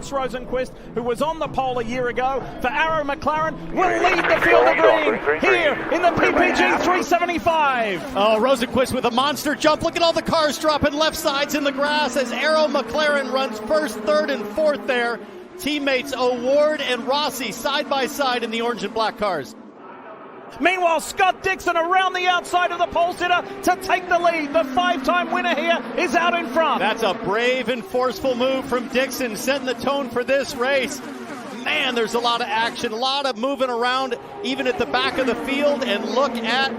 Felix Rosenquist, who was on the pole a year ago for Arrow McLaren, will lead the field of green here in the PPG 375. Oh, Rosenquist with a monster jump. Look at all the cars dropping left sides in the grass as Arrow McLaren runs first, third, and fourth there. Teammates O'Ward and Rossi side by side in the orange and black cars. Meanwhile, Scott Dixon around the outside of the pole sitter to take the lead. The five-time winner here is out in front. That's a brave and forceful move from Dixon, setting the tone for this race. Man, there's a lot of action, a lot of moving around, even at the back of the field. And look at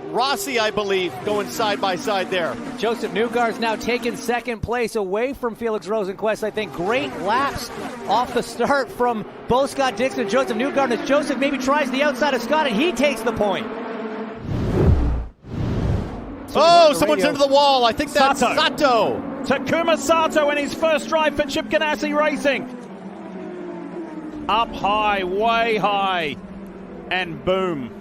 Rossi, I believe, going side by side there. Joseph Newgar's now taken second place away from Felix Rosenquist. I think great laps off the start from both Scott Dixon and Joseph Newgar. As Joseph maybe tries the outside of Scott, and he takes the point. Oh, someone's into the wall. I think that's Sato. Takuma Sato in his first drive for Chip Ganassi Racing. Up high, way high, and boom.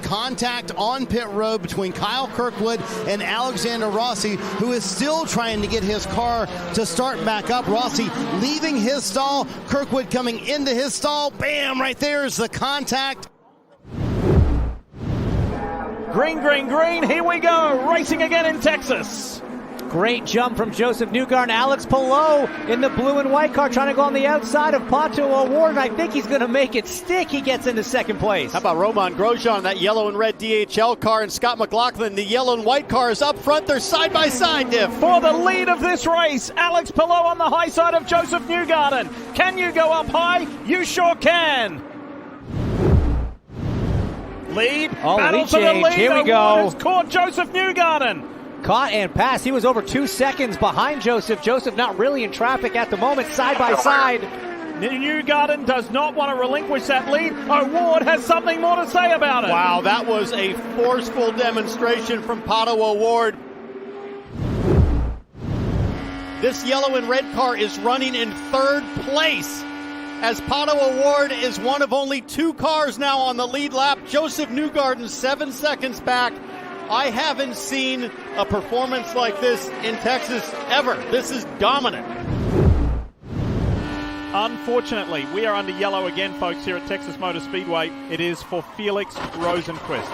Contact on pit road between Kyle Kirkwood and Alexander Rossi, who is still trying to get his car to start back up. Rossi leaving his stall, Kirkwood coming into his stall. Bam, right there is the contact. Green, green, green, here we go, racing again in Texas. Great jump from Joseph Newgar and Alex Palou in the blue and white car, trying to go on the outside of Pato O'Ward, and I think he's going to make it stick. He gets into second place. How about Roman Grosjean, that yellow and red DHL car, and Scott McLaughlin, the yellow and white cars up front. They're side by side, Diff. For the lead of this race, Alex Palou on the high side of Joseph Newgarden. Can you go up high? You sure can. Lead, battle lead for the change. lead. Here we go. Has caught Joseph Newgarden. Caught and passed. He was over 2 seconds behind Joseph. Joseph not really in traffic at the moment, side by side. Newgarden does not want to relinquish that lead. O'Ward has something more to say about it. Wow, that was a forceful demonstration from Pato O'Ward. This yellow and red car is running in third place, as Pato O'Ward is one of only 2 cars now on the lead lap. Joseph Newgarden 7 seconds back. I haven't seen a performance like this in Texas ever. This is dominant. Unfortunately, we are under yellow again, folks, here at Texas Motor Speedway. It is for Felix Rosenquist.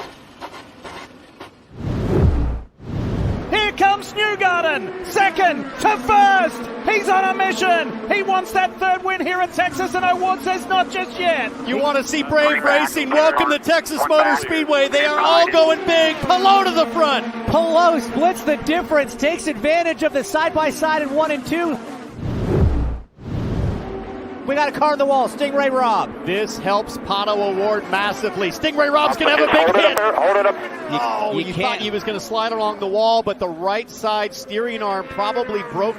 Here comes Newgarden, second to first. He's on a mission. He wants that third win here at Texas, and O'Ward says not just yet. You want to see brave racing? Welcome to Texas Motor Speedway. They are all going big. Palou to the front. Palou splits the difference, takes advantage of the side-by-side in 1 and 2. We got a car on the wall, Stingray Rob. This helps Pato O'Ward massively. Stingray Rob's going to have a big hit. Hold it up. Oh, you thought he was going to slide along the wall, but the right side steering arm probably broke.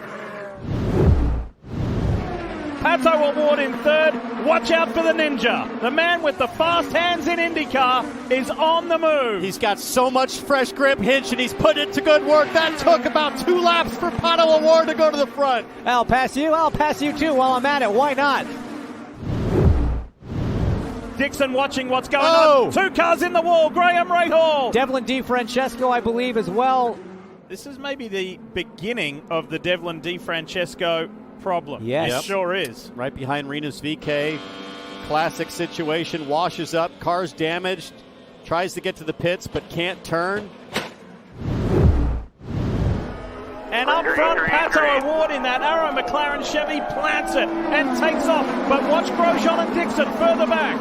Pato O'Ward in third. Watch out for the Ninja. The man with the fast hands in IndyCar is on the move. He's got so much fresh grip hitch, and he's put it to good work. That took about 2 laps for Pato O'Ward to go to the front. I'll pass you too while I'm at it. Why not? Dixon watching what's going on. 2 cars in the wall. Graham Rahal. Devlin DeFrancesco, I believe, as well. This is maybe the beginning of the Devlin DeFrancesco problem. Yes. It sure is. Right behind Renus VK. Classic situation. Washes up. Car's damaged. Tries to get to the pits, but can't turn. And up front, Pato O'Ward in that Arrow McLaren Chevy plants it and takes off. But watch Grosjean and Dixon further back.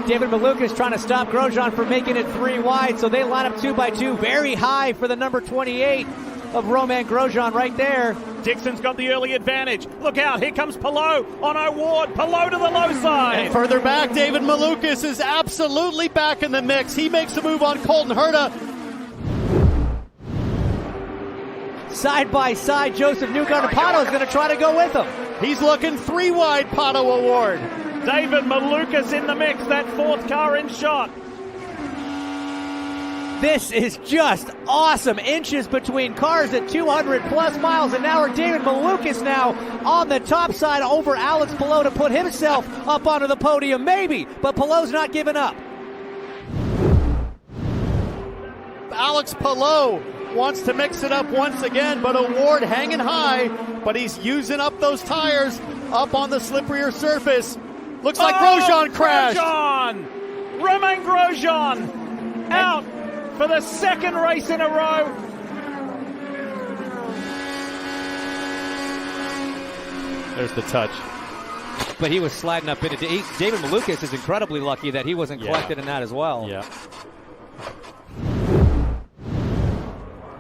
David Malukas trying to stop Grosjean from making it 3 wide, so they line up 2 by 2. Very high for the number 28 of Roman Grosjean right there. Dixon's got the early advantage. Look out, here comes Palou on O'Ward. Palou to the low side. And further back, David Malukas is absolutely back in the mix. He makes a move on Colton Herta. Side by side, Joseph Newgarden. Pato is going to try to go with him. He's looking 3 wide, Pato O'Ward. David Malukas in the mix, that 4th car in shot. This is just awesome. Inches between cars at 200 plus miles an hour. David Malukas now on the top side over Alex Palou to put himself up onto the podium, maybe, but Palou's not giving up. Alex Palou wants to mix it up once again, but Award hanging high, but he's using up those tires up on the slipperier surface. Looks like Grosjean crashed. Romain Grosjean out for the second race in a row. There's the touch. But he was sliding up into David Malukas is incredibly lucky that he wasn't collected in that as well. Yeah.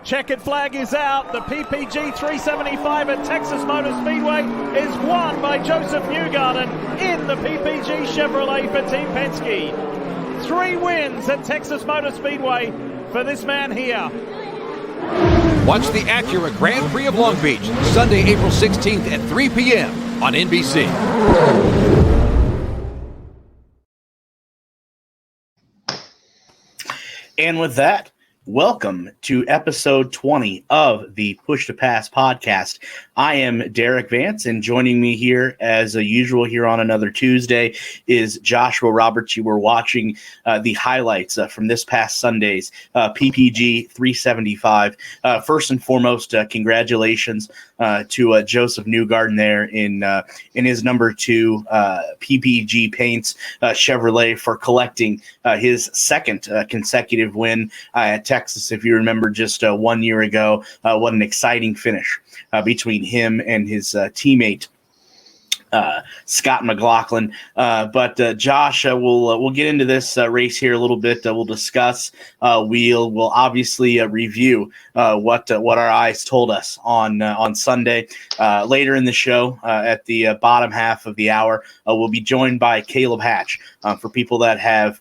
Checkered flag is out. The PPG 375 at Texas Motor Speedway is won by Joseph Newgarden in the PPG Chevrolet for Team Penske. 3 wins at Texas Motor Speedway for this man here. Watch the Acura Grand Prix of Long Beach, Sunday, April 16th at 3 p.m. on NBC. And with that, welcome to episode 20 of the Push to Pass podcast. I am Derik Vance, and joining me here, as usual, here on another Tuesday, is Joshua Roberts. You were watching the highlights from this past Sunday's PPG 375. First and foremost, congratulations to Joseph Newgarden there in his number 2 PPG Paints Chevrolet for collecting his second consecutive win at Texas. If you remember, just 1 year ago, what an exciting finish between him and his teammate Scott McLaughlin. But Josh, we'll get into this race here a little bit. We'll discuss. We'll obviously review what our eyes told us on Sunday. Later in the show, at the bottom half of the hour, we'll be joined by Caleb Hatch. For people that have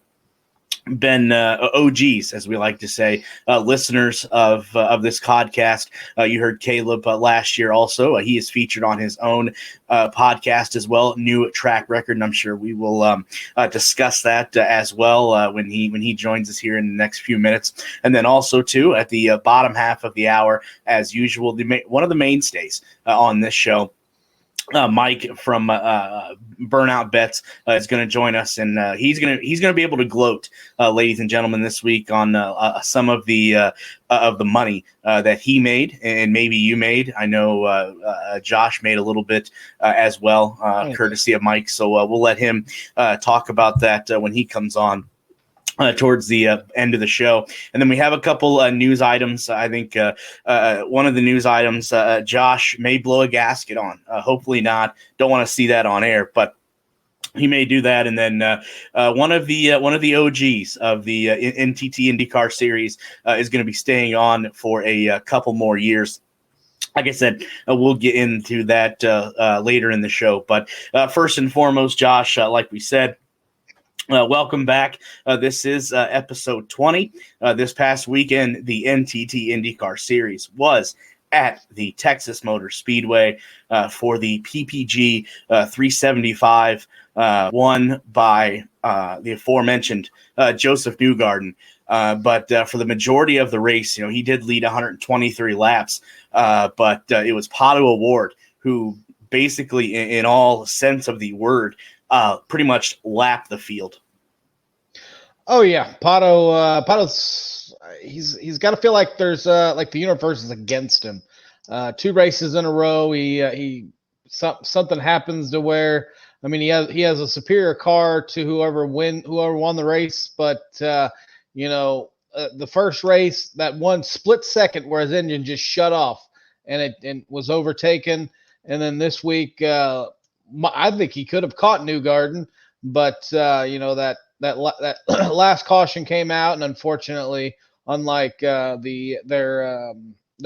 been OGs, as we like to say, listeners of this podcast. You heard Caleb last year also. He is featured on his own podcast as well, New Track Record, and I'm sure we will discuss that as well when he joins us here in the next few minutes. And then also, too, at the bottom half of the hour, as usual, one of the mainstays on this show, Mike from Burnout Bets is going to join us, and he's going to be able to gloat, ladies and gentlemen, this week on some of the money that he made and maybe you made. I know Josh made a little bit as well, courtesy of Mike. So we'll let him talk about that when he comes on towards the end of the show. And then we have a couple news items. I think one of the news items Josh may blow a gasket on. Hopefully not. Don't want to see that on air, but he may do that. And then one of the OGs of the NTT IndyCar series is going to be staying on for a couple more years. Like I said, we'll get into that later in the show. But first and foremost, Josh, like we said, welcome back. This is episode 20. This past weekend, the NTT IndyCar Series was at the Texas Motor Speedway for the PPG 375, won by the aforementioned Joseph Newgarden. But for the majority of the race, he did lead 123 laps, but it was Pato O'Ward who basically, in all sense of the word, pretty much lapped the field. Oh yeah, Pato's he's got to feel like there's like the universe is against him. 2 races in a row, something happens to where, I mean, he has a superior car to whoever won the race, but the first race, that one split second where his engine just shut off and it was overtaken, and then this week. I think he could have caught Newgarden, but that last caution came out, and unfortunately, unlike their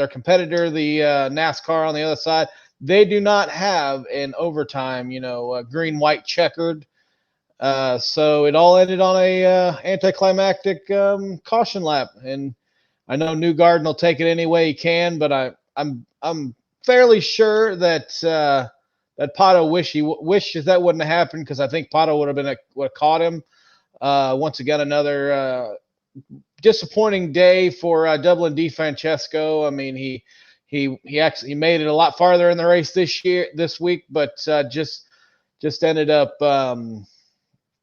competitor, the NASCAR on the other side, they do not have an overtime, green, white, checkered. So it all ended on a anticlimactic caution lap, and I know Newgarden will take it any way he can, but I'm fairly sure that. That Pato wishes that wouldn't have happened, because I think Pato would have caught him. Once again, another disappointing day for Dublin Francesco. I mean, he actually made it a lot farther in the race this week, but just ended up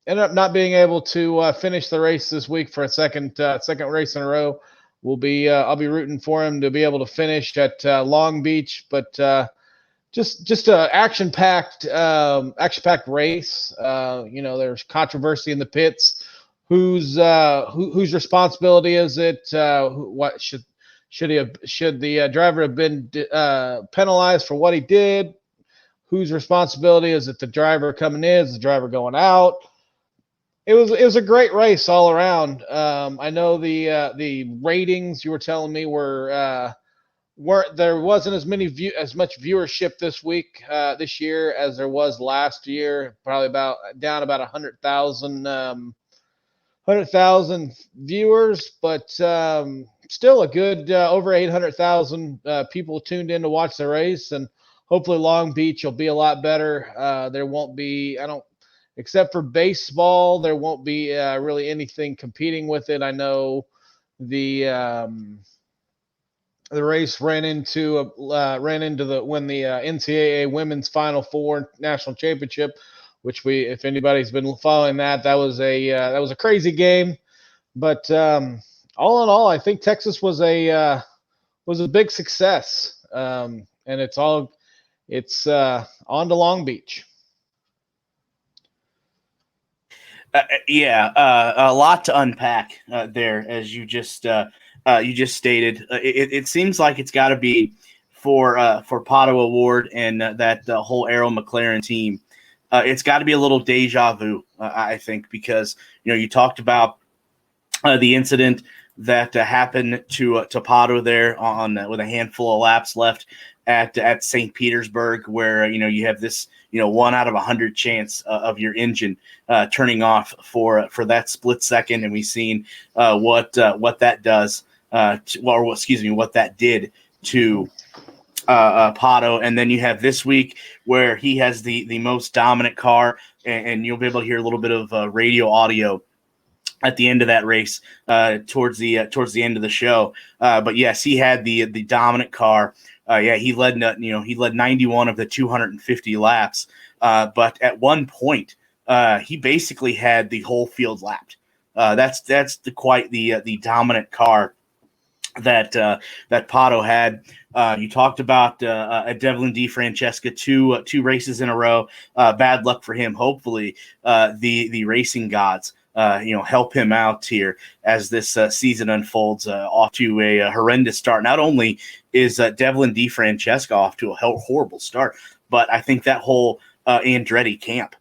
not being able to finish the race this week for a second race in a row. I'll be rooting for him to be able to finish at Long Beach, but just a action-packed race. There's controversy in the pits. Whose responsibility is it? What should the driver have been penalized for what he did? Whose responsibility is it? The driver coming in, is the driver going out? It was a great race all around. I know the ratings you were telling me weren't there wasn't as much viewership this year as there was last year. Probably down about 100,000 viewers, but still a good over 800,000 people tuned in to watch the race, and hopefully Long Beach will be a lot better. There won't be, except for baseball, there won't be really anything competing with it. I know the race ran into when the NCAA Women's Final Four National Championship, which if anybody's been following that was a crazy game. But all in all, I think Texas was a big success, and it's on to Long Beach. A lot to unpack there, as you just stated. It seems like it's got to be for Pato Award and that whole Arrow McLaren team. It's got to be a little deja vu, I think, because you talked about the incident that happened to Pato there with a handful of laps left at St. Petersburg, where you have this 1 out of 100 chance of your engine turning off for that split second, and we've seen what that does, what that did to Pato. And then you have this week where he has the most dominant car, and you'll be able to hear a little bit of radio audio at the end of that race, towards the end of the show. But yes, he had the dominant car. He led 91 of the 250 laps. But at one point, he basically had the whole field lapped. That's quite the dominant car that Pato had. You talked about Devlin DeFrancesca, two races in a row. Bad luck for him. Hopefully, the racing gods help him out here as this season unfolds, off to a horrendous start. Not only is Devlin DeFrancesca off to a horrible start, but I think that whole Andretti camp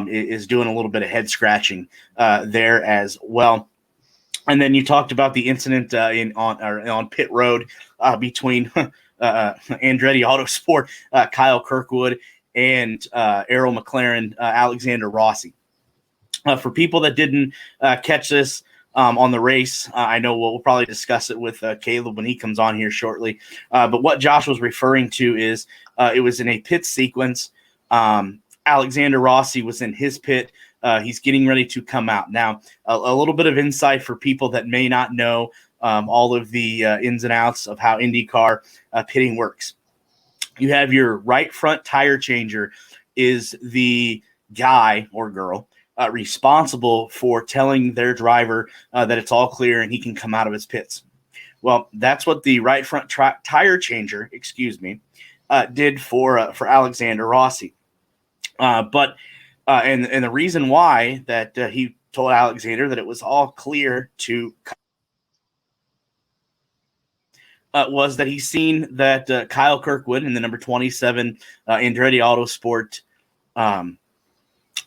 is doing a little bit of head scratching there as well. And then you talked about the incident on pit road between Andretti Autosport, Kyle Kirkwood, and Arrow McLaren, Alexander Rossi. For people that didn't catch this on the race, I know we'll probably discuss it with Caleb when he comes on here shortly. But what Josh was referring to is it was in a pit sequence. Alexander Rossi was in his pit. He's getting ready to come out. Now, a little bit of insight for people that may not know all of the ins and outs of how IndyCar pitting works. You have your right front tire changer is the guy or girl responsible for telling their driver that it's all clear and he can come out of his pits. Well, that's what the right front tire changer, did for Alexander Rossi. But the reason why that he told Alexander that it was all clear to was that he's seen that Kyle Kirkwood in the number 27 Andretti Autosport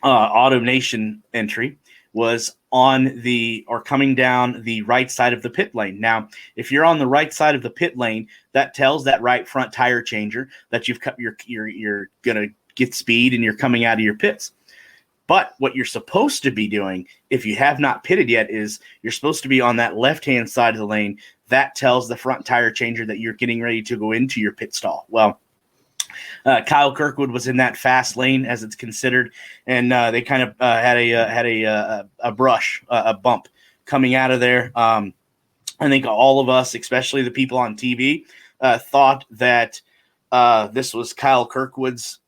Auto Nation entry was coming down the right side of the pit lane. Now, if you're on the right side of the pit lane, that tells that right front tire changer that you're gonna get speed and you're coming out of your pits. But what you're supposed to be doing, if you have not pitted yet, is you're supposed to be on that left-hand side of the lane. That tells the front tire changer that you're getting ready to go into your pit stall. Well, Kyle Kirkwood was in that fast lane, as it's considered, and they kind of had a brush, a bump coming out of there. I think all of us, especially the people on TV, thought that this was Kyle Kirkwood's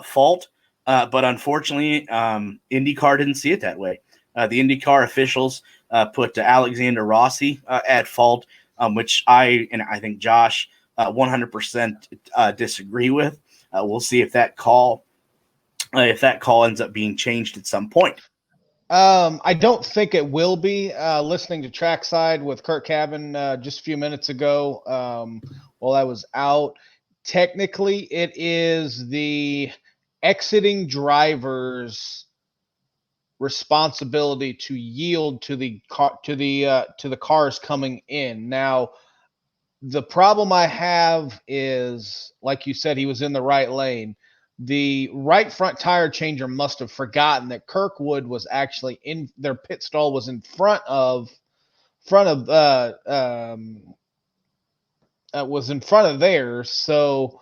fault, but unfortunately, IndyCar didn't see it that way. The IndyCar officials put Alexander Rossi at fault which I think Josh 100% disagree with. We'll see if that call ends up being changed at some point. I don't think it will be. Listening to Trackside with Kurt Cavan just a few minutes ago, while I was out, technically it is the exiting driver's responsibility to yield to the cars coming in. Now, the problem I have is, like you said, he was in the right lane. The right front tire changer must have forgotten that Kirkwood was actually in their pit stall, was in front of theirs. So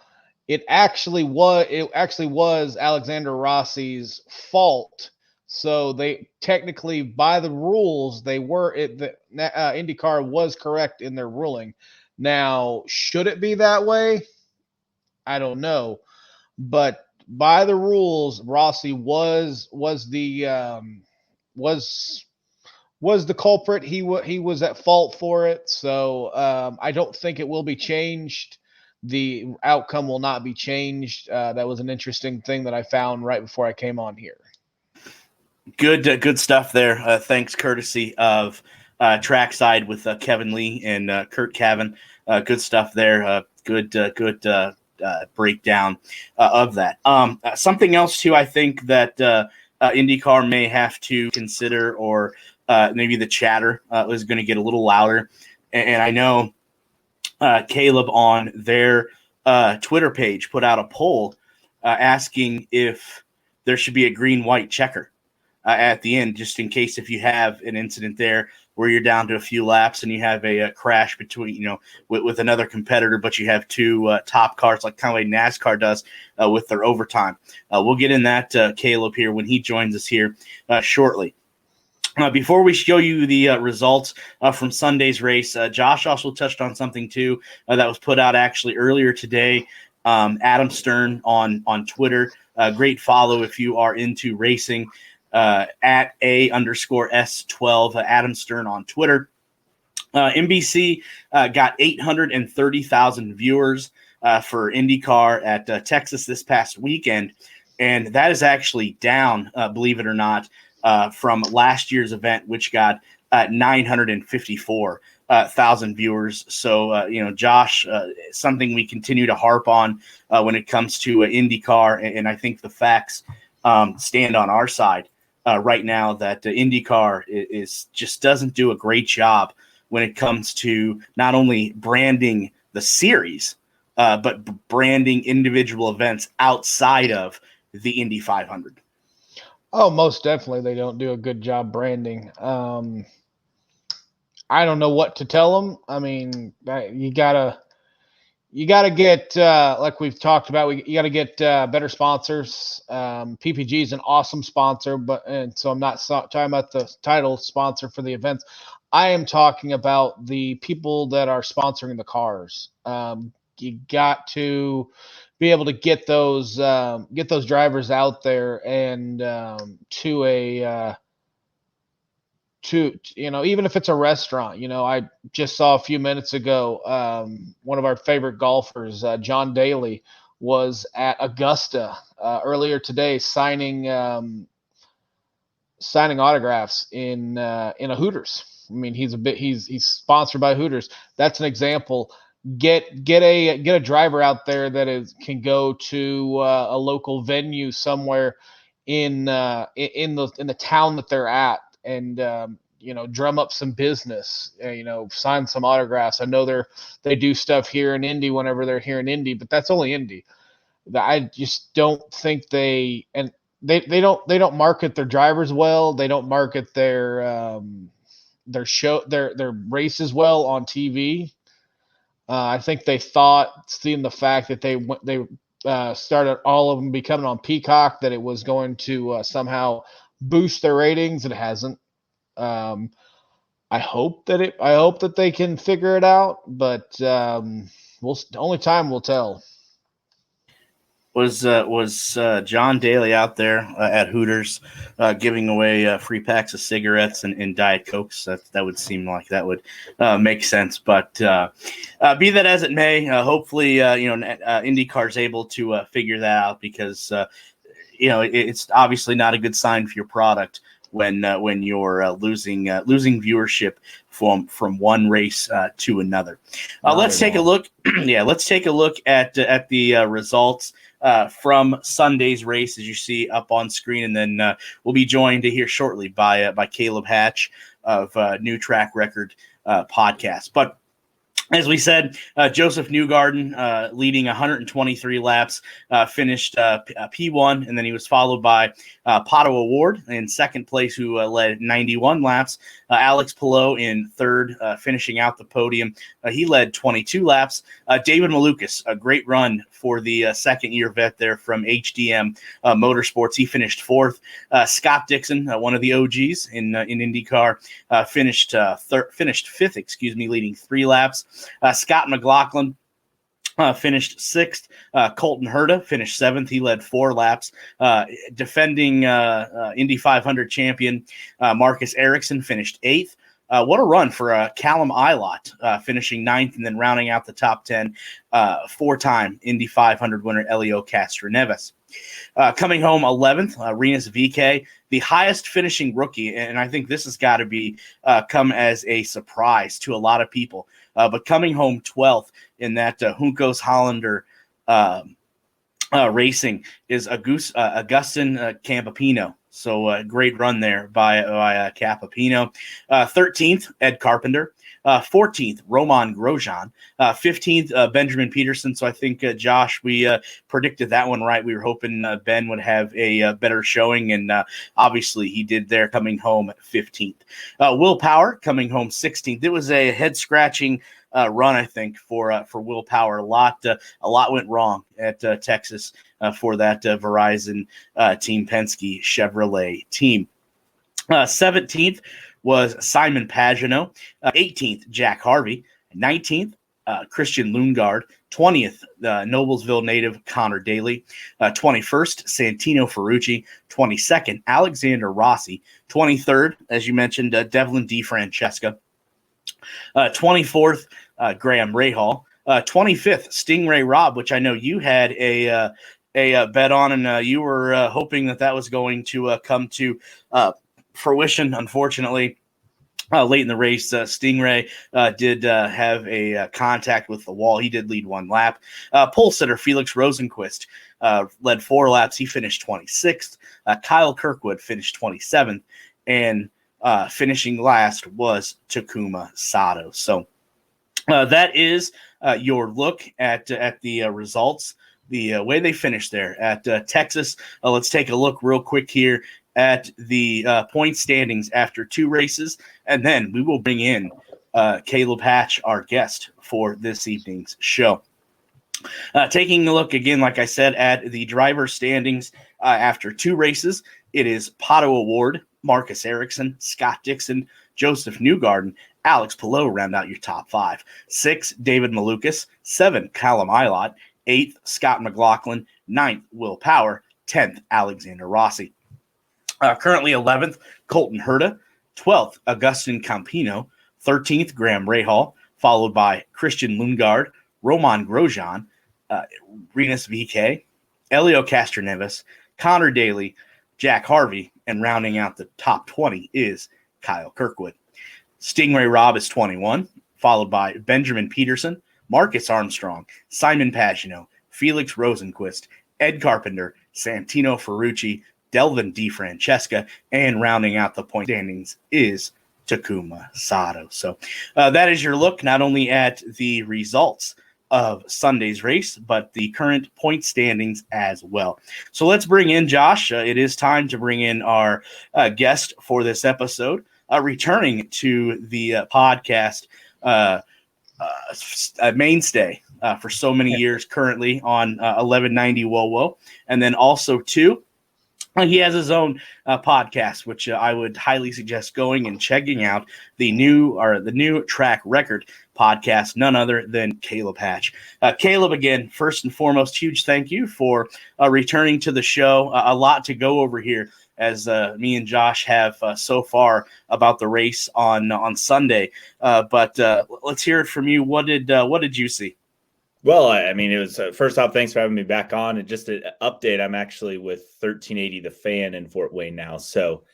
it actually was Alexander Rossi's fault. So they technically, by the rules, IndyCar was correct in their ruling. Now, should it be that way? I don't know. But by the rules, Rossi was the culprit. He was at fault for it. So I don't think it will be changed. The outcome will not be changed. That was an interesting thing that I found right before I came on here. Good stuff there. Thanks, courtesy of Trackside with Kevin Lee and Kurt Cavan. Good stuff there. Good breakdown of that. Something else too, I think that IndyCar may have to consider, or maybe the chatter is going to get a little louder. And I know Caleb on their Twitter page put out a poll asking if there should be a green-white checker at the end, just in case if you have an incident there where you're down to a few laps and you have a crash between, with another competitor, but you have two top cars, like kind of like NASCAR does with their overtime. We'll get in that, Caleb, here when he joins us here shortly. Before we show you the results from Sunday's race, Josh also touched on something too that was put out actually earlier today. Adam Stern on Twitter, great follow if you are into racing. At @A_S12, Adam Stern on Twitter. NBC got 830,000 viewers for IndyCar at Texas this past weekend, and that is actually down, believe it or not, from last year's event, which got 954,000 viewers. So, Josh, something we continue to harp on when it comes to IndyCar, and I think the facts stand on our side. Right now, that IndyCar is just doesn't do a great job when it comes to not only branding the series, but branding individual events outside of the Indy 500. Oh, most definitely, they don't do a good job branding. I don't know what to tell them. I mean, you gotta get, like we've talked about, you got to get better sponsors. PPG is an awesome sponsor, and so I'm not talking about the title sponsor for the events. I am talking about the people that are sponsoring the cars. You got to be able to get those drivers out there and even if it's a restaurant. I just saw a few minutes ago, one of our favorite golfers, John Daly, was at Augusta earlier today signing autographs in a Hooters. I mean, he's sponsored by Hooters. That's an example. Get a driver out there that can go to a local venue somewhere in the town that they're at, and drum up some business, sign some autographs. I know they do stuff here in Indy whenever they're here in Indy, but that's only Indy. I just don't think they don't market their drivers well. They don't market their races well on TV. I think they thought, seeing the fact that they started all of them becoming on Peacock, that it was going to somehow boost their ratings. It hasn't. I hope that they can figure it out, but only time will tell. Was John Daly out there at Hooters giving away free packs of cigarettes and Diet Cokes? That would seem like that would make sense. But be that as it may, hopefully IndyCar's able to figure that out, because it's obviously not a good sign for your product when you're losing viewership from one race to another. Let's take a look. Let's take a look at the results from Sunday's race, as you see up on screen, and then we'll be joined here shortly by Caleb Hatch of New Track Record podcast. But as we said, Joseph Newgarden leading 123 laps, finished P1, and then he was followed by Pato O'Ward in second place, who led 91 laps. Alex Palou in third, finishing out the podium. He led 22 laps. David Malukas, a great run for the second-year vet there from HDM Motorsports. He finished fourth. Scott Dixon, one of the OGs in IndyCar, finished fifth, leading 3 laps. Scott McLaughlin finished sixth. Colton Herta finished seventh. He led 4 laps. Defending Indy 500 champion Marcus Ericsson finished eighth. What a run for Callum Ilott, finishing ninth, and then rounding out the top 10, 4-time Indy 500 winner Elio Castroneves. Coming home 11th, Rinus VeeKay, the highest finishing rookie, and I think this has got to be come as a surprise to a lot of people. But coming home 12th in that Juncos Hollander racing is Agustin Campapino. So great run there by Capapino. 13th, Ed Carpenter. 14th, Roman Grosjean. 15th, Benjamin Peterson. So I think, Josh, we predicted that one right. We were hoping Ben would have a better showing, and obviously he did there, coming home at 15th. Will Power coming home 16th. It was a head-scratching run, I think, for Will Power. A lot went wrong at Texas for that Verizon Team Penske Chevrolet team. 17th was Simon Pagenaud. 18th, Jack Harvey. 19th, Christian Lundgaard. 20th, Noblesville native Connor Daly. 21st, Santino Ferrucci. 22nd, Alexander Rossi. 23rd, as you mentioned, Devlin DeFrancesca. 24th, Graham Rahal. 25th, Stingray Robb, which I know you had a bet on, and you were hoping that was going to come to fruition. Unfortunately, late in the race, Stingray did have a contact with the wall. He did lead 1 lap. Pole sitter Felix Rosenquist led 4 laps. He finished 26th. Kyle Kirkwood finished 27th, and finishing last was Takuma Sato. So that is your look at the results, the way they finished there at Texas. Let's take a look real quick here at the point standings after 2 races, and then we will bring in Caleb Hatch, our guest for this evening's show. Taking a look again, like I said, at the driver standings after 2 races, it is Pato O'Ward, Marcus Ericsson, Scott Dixon, Joseph Newgarden, Alex Palou round out your top 5. 6, David Malukas. 7, Callum Ilott. 8th, Scott McLaughlin. 9th, Will Power. 10th, Alexander Rossi. Currently 11th, Colton Herta. 12th, Agustin Campino. 13th, Graham Rahal, followed by Christian Lundgaard, Roman Grosjean, Rinus VeeKay, Elio Castroneves, Connor Daly, Jack Harvey, and rounding out the top 20 is Kyle Kirkwood. Stingray Robb is 21, followed by Benjamin Peterson, Marcus Armstrong, Simon Pagenaud, Felix Rosenquist, Ed Carpenter, Santino Ferrucci, Delvin DeFrancesca, and rounding out the point standings is Takuma Sato. So that is your look not only at the results of Sunday's race, but the current point standings as well. So let's bring in Josh. It is time to bring in our guest for this episode, returning to the podcast, a mainstay for so many years, currently on 1190 WoWo, and then also too He has his own podcast, which I would highly suggest going and checking out. The new Track Record podcast, none other than Caleb Hatch. Caleb, again, first and foremost, huge thank you for returning to the show. A lot to go over here, as me and Josh have so far about the race on Sunday. But let's hear it from you. What did you see? Well, I mean, it was first off, thanks for having me back on. And just an update, I'm actually with 1380 The Fan in Fort Wayne now, so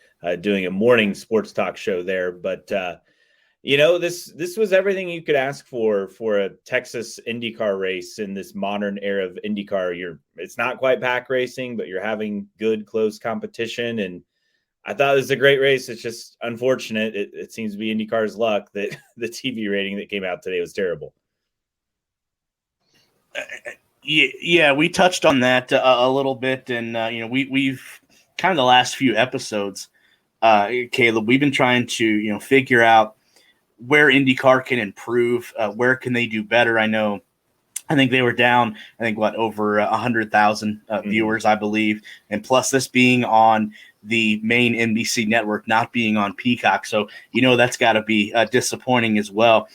doing a morning sports talk show there. But this was everything you could ask for a Texas IndyCar race in this modern era of IndyCar. It's not quite pack racing, but you're having good, close competition. And I thought it was a great race. It's just unfortunate. It seems to be IndyCar's luck that the TV rating that came out today was terrible. Yeah, we touched on that a little bit, and we've kind of the last few episodes, Caleb, we've been trying to figure out where IndyCar can improve, where can they do better. I think they were down, over 100,000 viewers, I believe, and plus this being on the main NBC network, not being on Peacock, so that's got to be disappointing as well.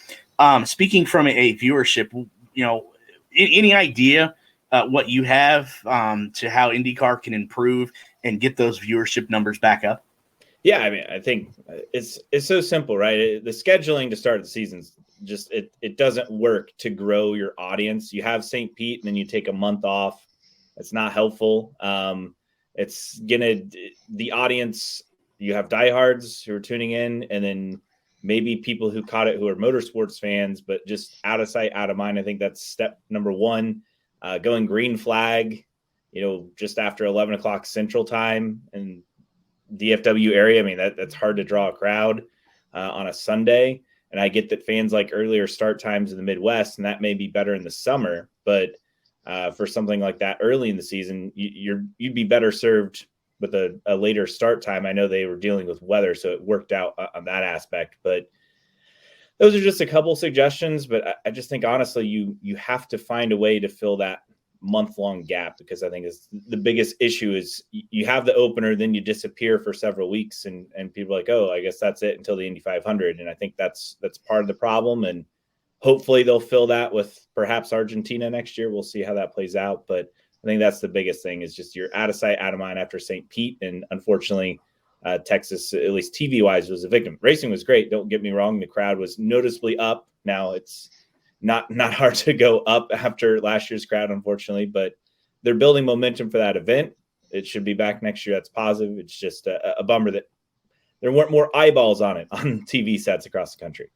Speaking from a viewership, any idea what you have to how IndyCar can improve and get those viewership numbers back up? Yeah, I mean, I think it's so simple, right? The scheduling to start the season, just it doesn't work to grow your audience. You have St. Pete and then you take a month off. It's not helpful. It's the audience, you have diehards who are tuning in, and then maybe people who caught it who are motorsports fans, but just out of sight, out of mind. I think that's step number one. Going green flag, just after 11 o'clock Central Time and DFW area. I mean, that's hard to draw a crowd on a Sunday. And I get that fans like earlier start times in the Midwest, and that may be better in the summer. But for something like that early in the season, you'd be better served with a later start time. I know they were dealing with weather, so it worked out on that aspect. But those are just a couple suggestions. But I just think, honestly, you have to find a way to fill that month-long gap, because I think the biggest issue is you have the opener, then you disappear for several weeks, and people are like, oh, I guess that's it until the Indy 500. And I think that's part of the problem. And hopefully they'll fill that with perhaps Argentina next year. We'll see how that plays out. But I think that's the biggest thing, is just you're out of sight, out of mind after St. Pete. And unfortunately, Texas, at least TV-wise, was a victim. Racing was great. Don't get me wrong. The crowd was noticeably up. Now it's not hard to go up after last year's crowd, unfortunately, but they're building momentum for that event. It should be back next year. That's positive. It's just a bummer that there weren't more eyeballs on it on TV sets across the country.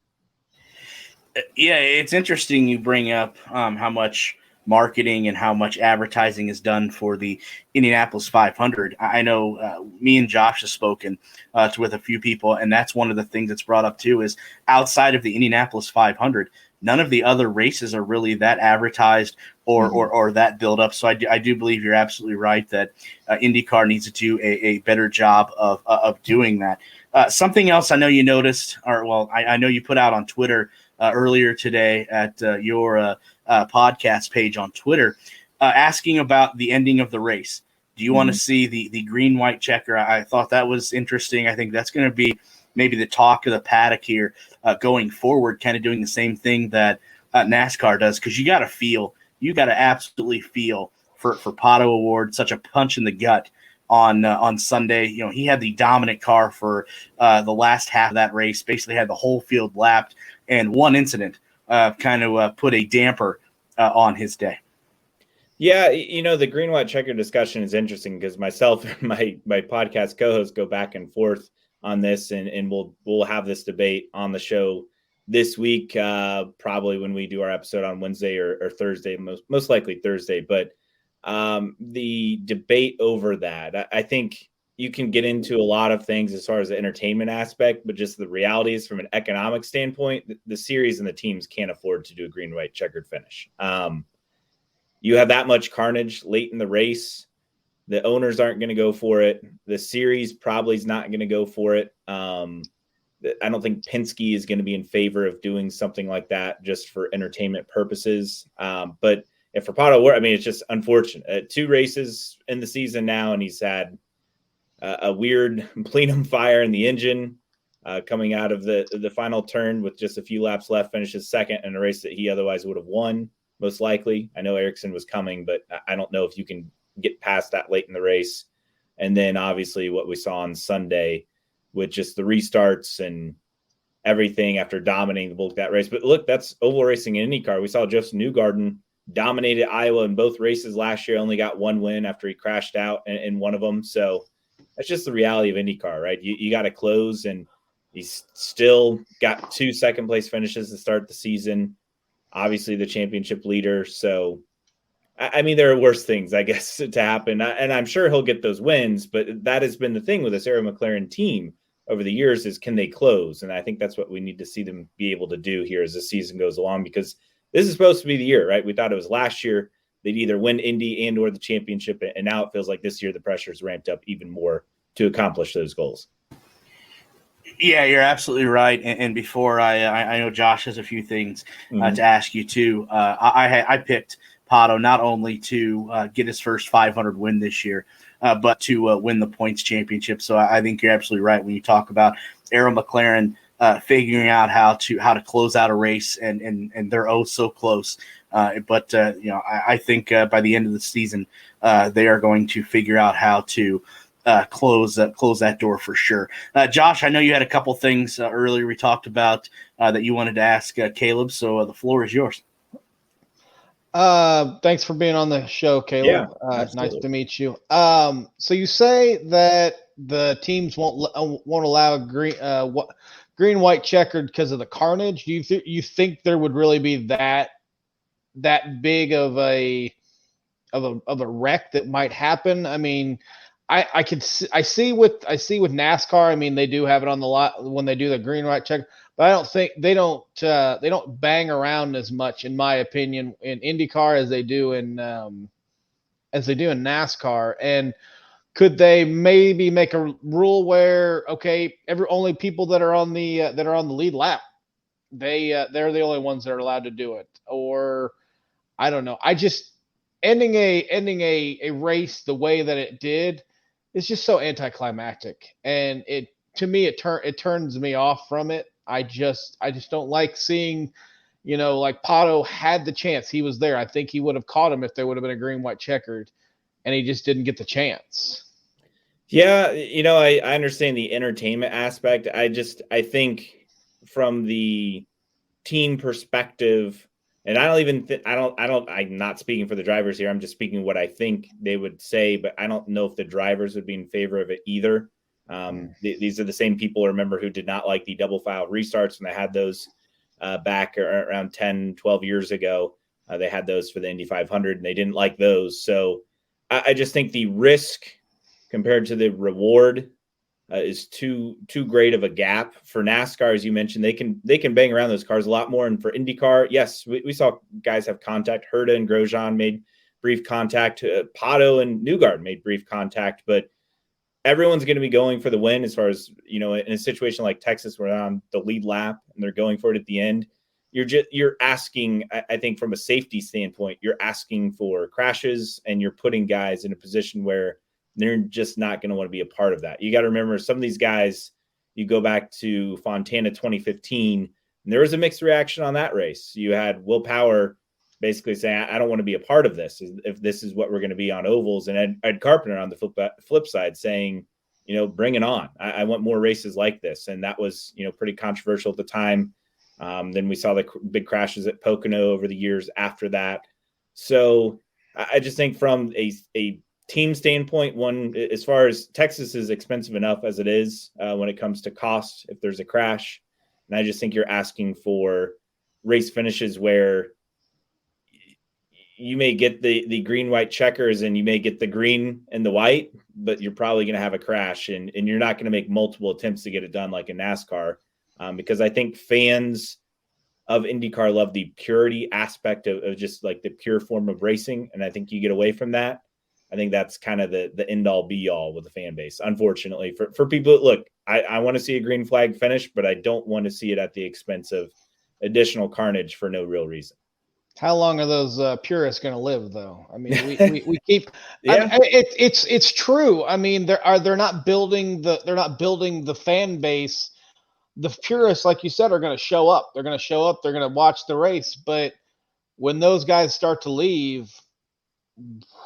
Yeah, it's interesting you bring up how much marketing and how much advertising is done for the Indianapolis 500. I know me and Josh have spoken with a few people, and that's one of the things that's brought up too, is outside of the Indianapolis 500, none of the other races are really that advertised or that build up. So I do believe you're absolutely right that IndyCar needs to do a better job of doing that. Something else I know you noticed, I know you put out on Twitter earlier today at your podcast page on Twitter, asking about the ending of the race. Do you want to see the green-white checker? I thought that was interesting. I think that's going to be maybe the talk of the paddock here going forward, kind of doing the same thing that NASCAR does, because you got to absolutely feel for Pato O'Ward, such a punch in the gut on Sunday. He had the dominant car for the last half of that race, basically had the whole field lapped, and one incident kind of put a damper on his day. Yeah, the green-white checker discussion is interesting, because myself and my podcast co-host go back and forth on this, and we'll have this debate on the show this week, probably when we do our episode on Wednesday or Thursday, most likely Thursday. But the debate over that, I think you can get into a lot of things as far as the entertainment aspect, but just the reality is, from an economic standpoint, the series and the teams can't afford to do a green-white checkered finish. You have that much carnage late in the race. The owners aren't going to go for it. The series probably is not going to go for it. I don't think Penske is going to be in favor of doing something like that just for entertainment purposes. But if for Pato, it's just unfortunate. 2 races in the season now, and he's had a weird plenum fire in the engine coming out of the final turn with just a few laps left, finishes second in a race that he otherwise would have won, most likely. I know Ericsson was coming, but I don't know if you can get past that late in the race. And then obviously what we saw on Sunday with just the restarts and everything after dominating the bulk of that race. But look, that's oval racing in IndyCar. We saw Joseph Newgarden dominated Iowa in both races last year, only got one win after he crashed out in one of them. So that's just the reality of IndyCar, right? You got to close, and he's still got 2 second-place finishes to start the season. Obviously the championship leader. So, I mean, there are worse things, I guess, to happen. And I'm sure he'll get those wins, but that has been the thing with this Arrow McLaren team over the years is, can they close? And I think that's what we need to see them be able to do here as the season goes along, because this is supposed to be the year, right? We thought it was last year they'd either win Indy and or the championship. And now it feels like this year the pressure's ramped up even more to accomplish those goals. Yeah, you're absolutely right. And before I know Josh has a few things to ask you too. I picked Pato not only to get his first 500 win this year, but to win the points championship. So I think you're absolutely right when you talk about Arrow McLaren figuring out how to close out a race, and they're so close. But I think by the end of the season, they are going to figure out how to close that door for sure. Josh, I know you had a couple things earlier we talked about that you wanted to ask Caleb, so the floor is yours. Thanks for being on the show, Caleb. Yeah, nice to meet you. So you say that the teams won't allow a green white checkered because of the carnage. Do you think there would really be that big of a wreck that might happen? I mean, I see with NASCAR. I mean, they do have it on the lot when they do the green white check, but I don't think they don't bang around as much, in my opinion, in IndyCar as they do in NASCAR. And could they maybe make a rule where, okay, only people that are on the lead lap, they're the only ones that are allowed to do it? Or I don't know. I just ending a race the way that it did is just so anticlimactic, and it turns me off from it. I just don't like seeing, like Pato had the chance. He was there. I think he would have caught him if there would have been a green white checkered, and he just didn't get the chance. Yeah, I understand the entertainment aspect. I think from the team perspective, and I'm not speaking for the drivers here. I'm just speaking what I think they would say, but I don't know if the drivers would be in favor of it either. These are the same people, remember, who did not like the double file restarts when they had those back around 10, 12 years ago. They had those for the Indy 500 and they didn't like those. So I just think the risk compared to the reward is too great of a gap for NASCAR. As you mentioned, they can bang around those cars a lot more. And for IndyCar, yes, we saw guys have contact. Herta and Grosjean made brief contact. Pato and Newgarden made brief contact, but everyone's going to be going for the win. As far as, in a situation like Texas, where they're on the lead lap and they're going for it at the end, you're asking, I think from a safety standpoint, you're asking for crashes, and you're putting guys in a position where they're just not going to want to be a part of that. You got to remember, some of these guys, you go back to Fontana 2015, and there was a mixed reaction on that race. You had Will Power basically saying, I don't want to be a part of this if this is what we're going to be on ovals. And Ed Carpenter on the flip side saying, bring it on. I want more races like this. And that was, pretty controversial at the time. Then we saw the big crashes at Pocono over the years after that. So I just think from a team standpoint, one, as far as Texas is expensive enough as it is when it comes to cost, if there's a crash. And I just think you're asking for race finishes where you may get the green, white checkers, and you may get the green and the white, but you're probably going to have a crash, and you're not going to make multiple attempts to get it done like in NASCAR. Because I think fans of IndyCar love the purity aspect of just like the pure form of racing. And I think you get away from that. I think that's kind of the end all be all with the fan base. Unfortunately for people, look, I want to see a green flag finish, but I don't want to see it at the expense of additional carnage for no real reason. How long are those purists going to live, though? I mean, we keep. Yeah. It's true. I mean, they're not building the fan base. The purists, like you said, are going to show up. They're going to show up. They're going to watch the race. But when those guys start to leave,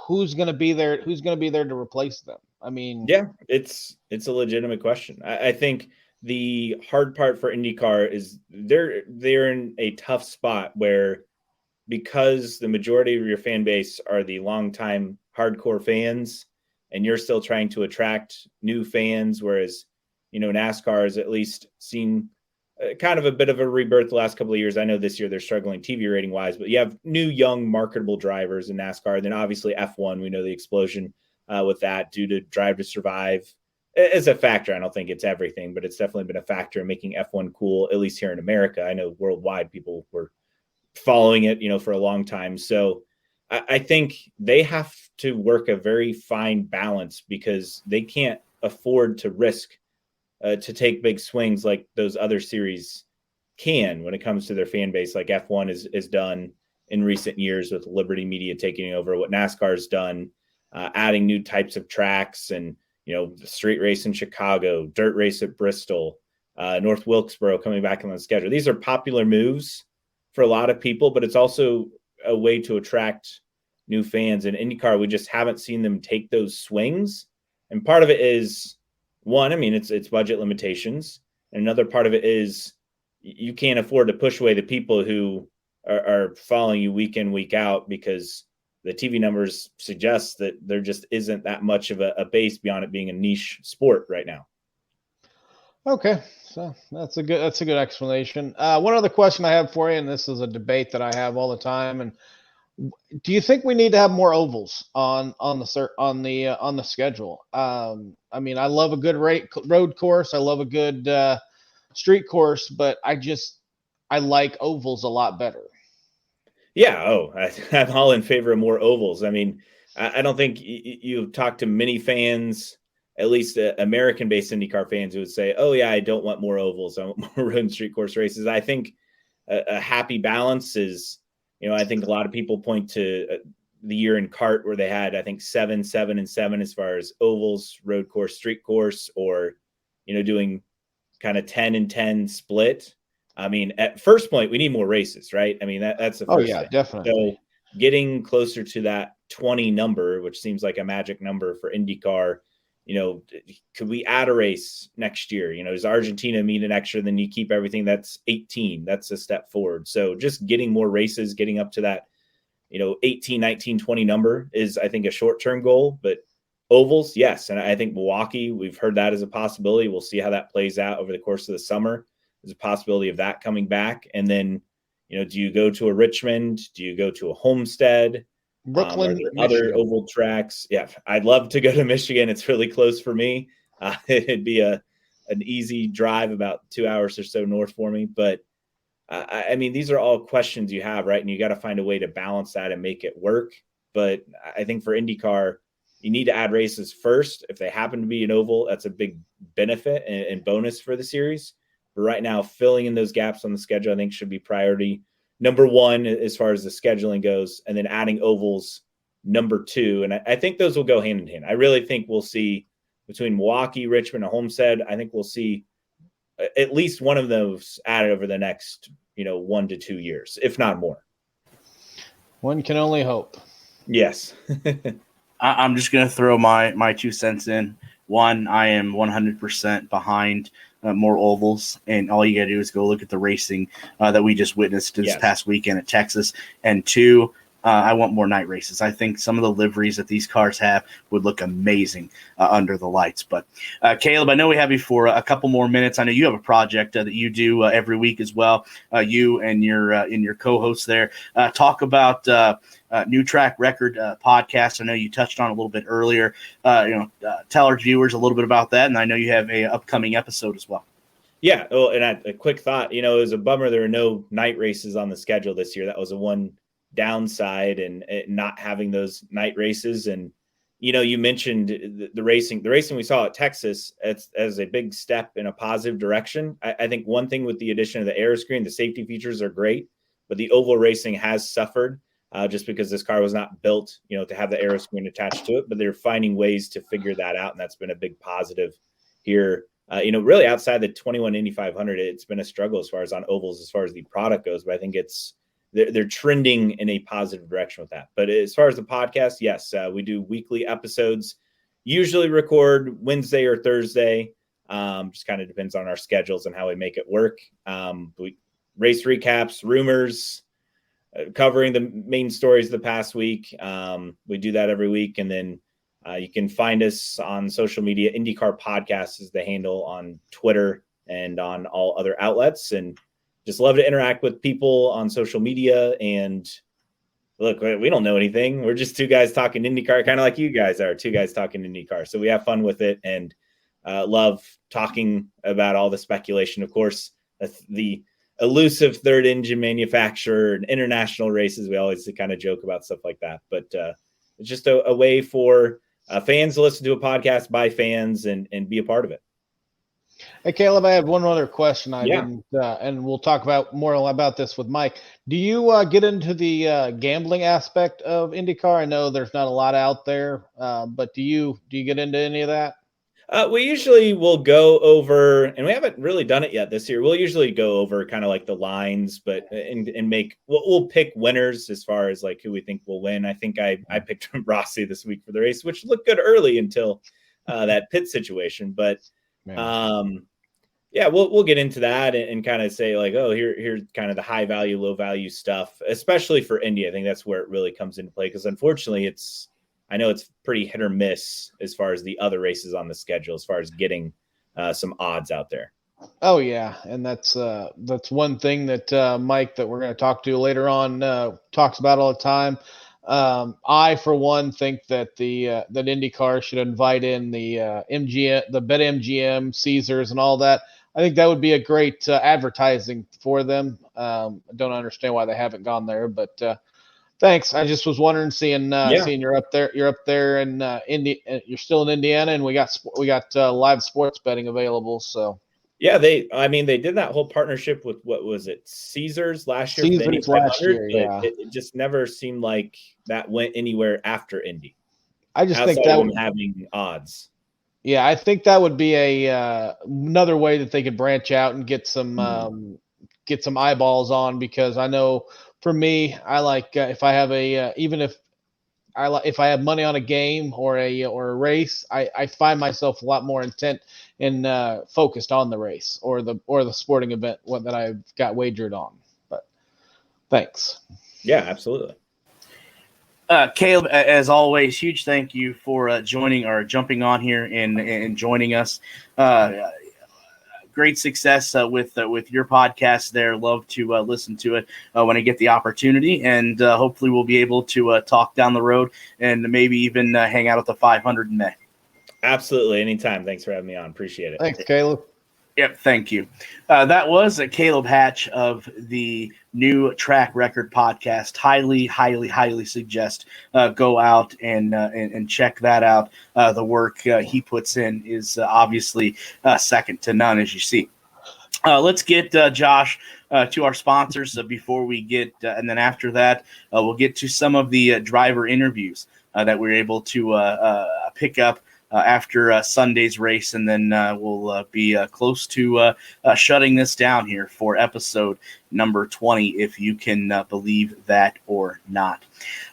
who's going to be there? Who's going to be there to replace them? I mean, yeah, it's a legitimate question. I think the hard part for IndyCar is they're in a tough spot where, because the majority of your fan base are the longtime hardcore fans, and you're still trying to attract new fans, whereas, NASCAR has at least seen kind of a bit of a rebirth the last couple of years. I know this year they're struggling TV rating wise, but you have new, young, marketable drivers in NASCAR. And then obviously F1, we know the explosion with that due to Drive to Survive is a factor. I don't think it's everything, but it's definitely been a factor in making F1 cool, at least here in America. I know worldwide people were following it, for a long time. So I think they have to work a very fine balance, because they can't afford to risk to take big swings like those other series can when it comes to their fan base, like F1 is done in recent years with Liberty Media taking over, what NASCAR's done, adding new types of tracks, and, the street race in Chicago, dirt race at Bristol, North Wilkesboro coming back on the schedule. These are popular moves for a lot of people, but it's also a way to attract new fans. In IndyCar, we just haven't seen them take those swings. And part of it is, one, I mean, it's budget limitations. And another part of it is you can't afford to push away the people who are following you week in, week out, because the TV numbers suggest that there just isn't that much of a base beyond it being a niche sport right now. Okay, so that's a good explanation. One other question I have for you, and this is a debate that I have all the time, and do you think we need to have more ovals on the schedule? I mean, I love a good road course. I love a good street course, but I like ovals a lot better. Yeah. I'm all in favor of more ovals. I mean, I don't think you've talked to many fans, at least American-based IndyCar fans, who would say, "Oh yeah, I don't want more ovals. I want more road and street course races." I think a happy balance is, I think a lot of people point to the year in kart where they had, I think, 7, 7, and 7 as far as ovals, road course, street course, or, doing kind of 10 and 10 split. I mean, at first point, we need more races, right? I mean, that's the first thing. Definitely. So getting closer to that 20 number, which seems like a magic number for IndyCar, could we add a race next year? Does Argentina mean an extra? Then you keep everything that's 18. That's a step forward. So just getting more races, getting up to that, 18, 19, 20 number is, I think, a short-term goal. But ovals, yes. And I think Milwaukee, we've heard that as a possibility. We'll see how that plays out over the course of the summer. There's a possibility of that coming back. And then, do you go to a Richmond? Do you go to a Homestead? Brooklyn, other oval tracks? Yeah, I'd love to go to Michigan. It's really close for me. It'd be an easy drive, about 2 hours or so north for me. But I mean, these are all questions you have, right? And you got to find a way to balance that and make it work. But I think for IndyCar, you need to add races first. If they happen to be an oval, that's a big benefit and bonus for the series. But right now, filling in those gaps on the schedule, I think, should be priority number one as far as the scheduling goes, and then adding ovals number two. And I think those will go hand in hand. I really think we'll see between Milwaukee, Richmond, and Homestead, I think we'll see at least one of those added over the next, 1 to 2 years, if not more. One can only hope. Yes. I'm just going to throw my 2 cents in. One, I am 100% behind more ovals, and all you got to do is go look at the racing that we just witnessed this past weekend at Texas. And 2, I want more night races. I think some of the liveries that these cars have would look amazing under the lights. But Caleb, I know we have you for a couple more minutes. I know you have a project that you do every week as well. You and your co-host there talk about New Track Record podcast. I know you touched on it a little bit earlier. Tell our viewers a little bit about that, and I know you have a upcoming episode as well. Yeah. Oh, and a quick thought. It was a bummer there were no night races on the schedule this year. That was a one downside, and not having those night races. And you mentioned the racing we saw at Texas as a big step in a positive direction. I think one thing with the addition of the air screen, the safety features are great, but the oval racing has suffered just because this car was not built, to have the aero screen attached to it. But they're finding ways to figure that out, and that's been a big positive here. Really outside the 21 Indy 500, it's been a struggle as far as on ovals, as far as the product goes. But I think they're trending in a positive direction with that. But as far as the podcast, yes, we do weekly episodes, usually record Wednesday or Thursday. Just kind of depends on our schedules and how we make it work. We race recaps, rumors, covering the main stories of the past week. We do that every week. And then you can find us on social media. IndyCar Podcast is the handle on Twitter and on all other outlets. And just love to interact with people on social media. And look, we don't know anything. We're just two guys talking IndyCar, kind of like you guys are, two guys talking IndyCar. So we have fun with it and love talking about all the speculation. Of course, the elusive third engine manufacturer and international races. We always kind of joke about stuff like that. But it's just a way for fans to listen to a podcast by fans and be a part of it. Hey, Caleb, I have one other question. Didn't, and we'll talk more about this with Mike. Do you get into the gambling aspect of IndyCar? I know there's not a lot out there, but do you get into any of that? We usually will go over, and we haven't really done it yet this year. We'll usually go over kind of like the lines, but we'll pick winners as far as like who we think will win. I think I picked Rossi this week for the race, which looked good early until that pit situation. But we'll get into that and kind of say like, oh, here's kind of the high value, low value stuff, especially for Indy. I think that's where it really comes into play because unfortunately I know it's pretty hit or miss as far as the other races on the schedule, as far as getting some odds out there. Oh yeah, and that's one thing that Mike, that we're going to talk to later on, talks about all the time. I, for one, think that that IndyCar should invite in the MGM, the BetMGM, Caesars, and all that. I think that would be a great advertising for them. I don't understand why they haven't gone there, but. Thanks. I just was wondering, seeing you're up there. You're up there in Indy. You're still in Indiana, and we got live sports betting available. So yeah, they did that whole partnership with what was it, Caesars last year? Caesars last year, yeah. It just never seemed like that went anywhere after Indy. I just think that would having odds. Yeah, I think that would be another way that they could branch out and get some eyeballs on, because I know. For me, I like if I have if I have money on a game or a race, I find myself a lot more intent and focused on the race or the sporting event that I've got wagered on. But thanks. Yeah, absolutely. Caleb, as always, huge thank you for jumping on here and joining us. Great success with your podcast there. Love to listen to it when I get the opportunity, and hopefully we'll be able to talk down the road and maybe even hang out at the 500 in May. Absolutely. Anytime. Thanks for having me on. Appreciate it. Thanks, Caleb. Yep, thank you. That was Caleb Hatch of the New Track Record podcast. Highly, highly, highly suggest go out and check that out. The work he puts in is obviously second to none, as you see. Let's get Josh to our sponsors before we get, and then after that, we'll get to some of the driver interviews that we're able to pick up after Sunday's race, and then we'll be close to shutting this down here for episode number 20, if you can believe that or not.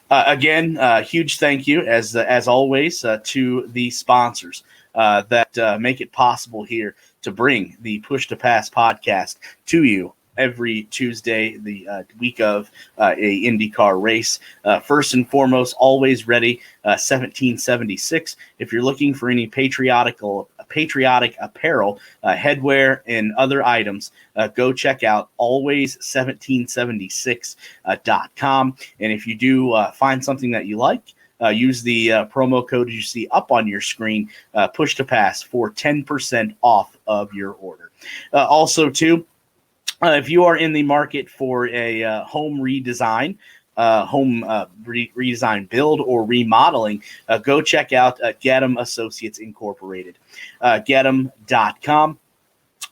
Again, huge thank you, as always, to the sponsors that make it possible here to bring the Push to Pass podcast to you every Tuesday, the week of a IndyCar race. First and foremost, always ready, 1776. If you're looking for any patriotic apparel, headwear, and other items, go check out always1776.com. And if you do find something that you like, use the promo code you see up on your screen, Push to Pass, for 10% off of your order. Also, too, if you are in the market for a home redesign, redesign build or remodeling, go check out Gedem Associates Incorporated, Gedem.com.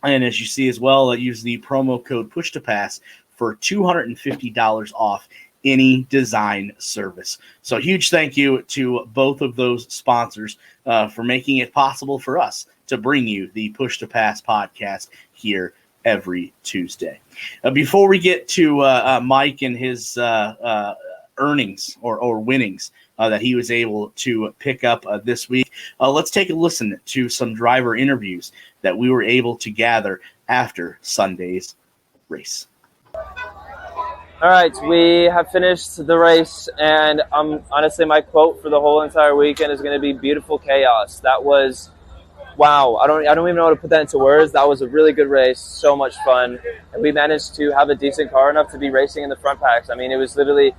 And as you see as well, use the promo code Push to Pass for $250 off any design service. So huge thank you to both of those sponsors for making it possible for us to bring you the Push to Pass podcast here every Tuesday. Before we get to Mike and his earnings or winnings that he was able to pick up this week, let's take a listen to some driver interviews that we were able to gather after Sunday's race. All right, we have finished the race, and honestly, my quote for the whole entire weekend is going to be beautiful chaos. That was, wow, I don't even know how to put that into words. That was a really good race, so much fun, and we managed to have a decent car enough to be racing in the front packs. I mean, it was literally,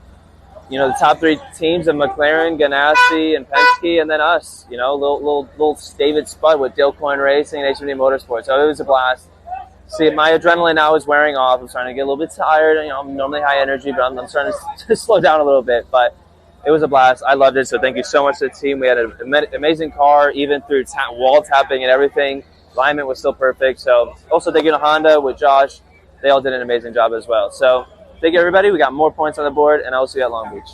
the top three teams of McLaren, Ganassi, and Penske, and then us, little David Spud with Dale Coyne Racing and HMD Motorsports. So it was a blast. See, my adrenaline now is wearing off. I'm starting to get a little bit tired. I'm normally high energy, but I'm starting to slow down a little bit. But it was a blast. I loved it. So thank you so much to the team. We had an amazing car, even through wall tapping and everything. Alignment was still perfect. So also thank you to Honda with Josh. They all did an amazing job as well. So thank you, everybody. We got more points on the board, and I'll see you at Long Beach.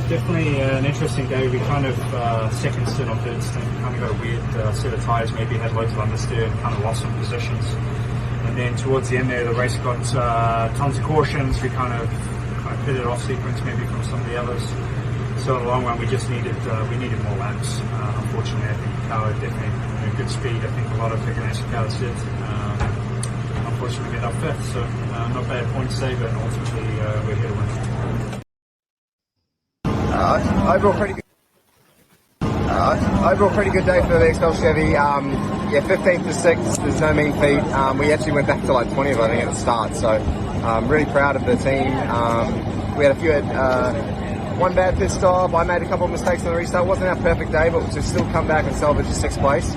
Definitely an interesting day. We kind of second stint on third stint, kind of got a weird set of tyres, maybe had loads of understeer and kind of lost some positions. And then towards the end there, the race got tons of cautions. We kind of pitted off sequence maybe from some of the others. So in the long run, we just needed more laps. Unfortunately, I think the car definitely a good speed. I think a lot of the Ganassi cars did. Unfortunately, we ended up fifth, so not bad points today, but ultimately we're here to win. Overall pretty good day for the XL Chevy. 15th to 6th, there's no mean feat. We actually went back to like 20th, I think, at the start. So I'm really proud of the team. We had one bad pit stop. I made a couple of mistakes on the restart. It wasn't our perfect day, but to still come back and salvage a 6th place.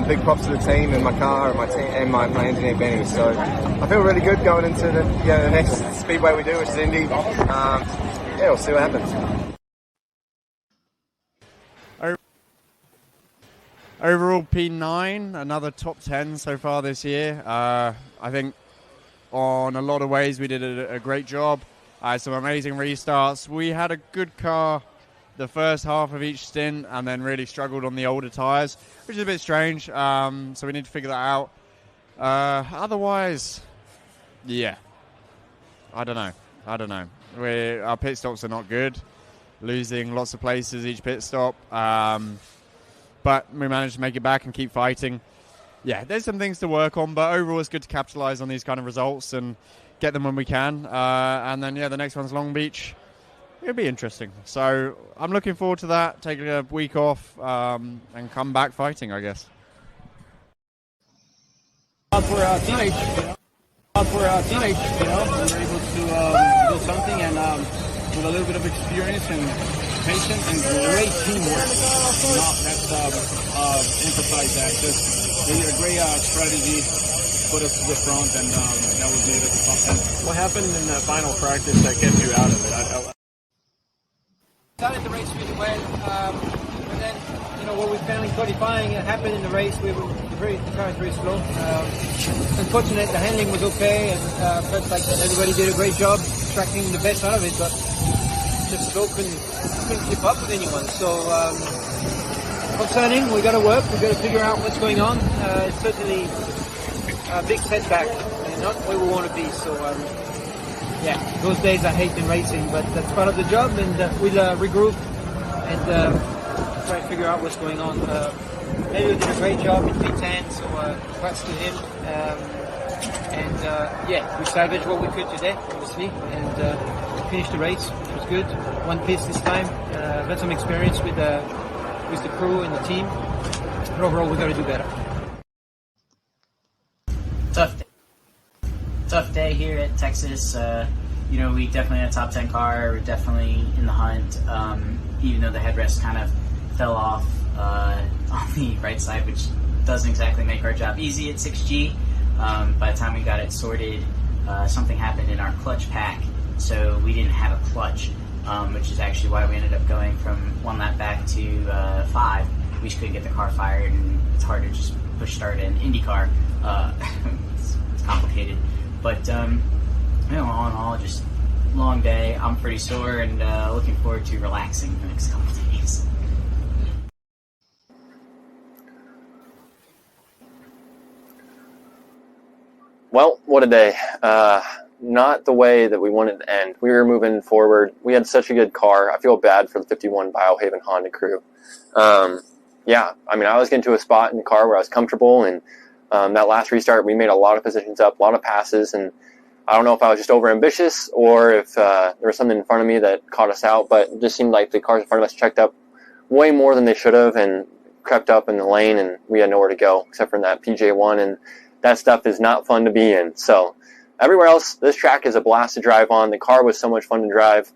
Big props to the team and my car and my team and my engineer Benny. So I feel really good going into the next speedway we do, which is Indy. We'll see what happens. Overall P9, another top 10 so far this year. I think on a lot of ways we did a great job. Some amazing restarts. We had a good car the first half of each stint and then really struggled on the older tyres, which is a bit strange. So we need to figure that out. Otherwise, I don't know. Our pit stops are not good. Losing lots of places each pit stop. But we managed to make it back and keep fighting. Yeah, there's some things to work on, but overall it's good to capitalize on these kind of results and get them when we can. And then, the next one's Long Beach. It'll be interesting. So I'm looking forward to that, taking a week off and come back fighting, I guess. For our teammates, we were able to do something, and with a little bit of experience and patience and great teamwork. Let's emphasize that. Just really a great strategy put us to the front, and that was made us the top 10. What happened in the final practice that kept you out of it? Started the race really well, and then what we found in qualifying happened in the race. The car was very slow. Unfortunately, the handling was okay, and felt like everybody did a great job extracting the best out of it, but just slow, couldn't keep up with anyone. So concerning, we got to work. We got to figure out what's going on. It's certainly a big setback, and not where we want to be. So those days I hate in racing, but that's part of the job, and we'll regroup and try to figure out what's going on. Elio did a great job in P10, so congrats to him. We salvaged what we could today, obviously, and finished the race, which was good. One piece this time. Got some experience with the crew and the team. But overall, we got to do better. Tough day here at Texas. We definitely had a top 10 car. We're definitely in the hunt, even though the headrest kind of fell off on the right side, which doesn't exactly make our job easy at 6G. By the time we got it sorted, something happened in our clutch pack, so we didn't have a clutch, which is actually why we ended up going from one lap back to 5. we just couldn't get the car fired, and it's hard to just push start an IndyCar. It's complicated, but all in all, just long day. I'm pretty sore and looking forward to relaxing the next couple of days. Well, what a day. Not the way that we wanted to end. We were moving forward. We had such a good car. I feel bad for the 51 Biohaven Honda crew. Yeah, I mean, I was getting to a spot in the car where I was comfortable, and that last restart, we made a lot of positions up, a lot of passes, and I don't know if I was just overambitious or if there was something in front of me that caught us out, but it just seemed like the cars in front of us checked up way more than they should have and crept up in the lane, and we had nowhere to go except for in that PJ1, and that stuff is not fun to be in. So everywhere else, this track is a blast to drive on. The car was so much fun to drive,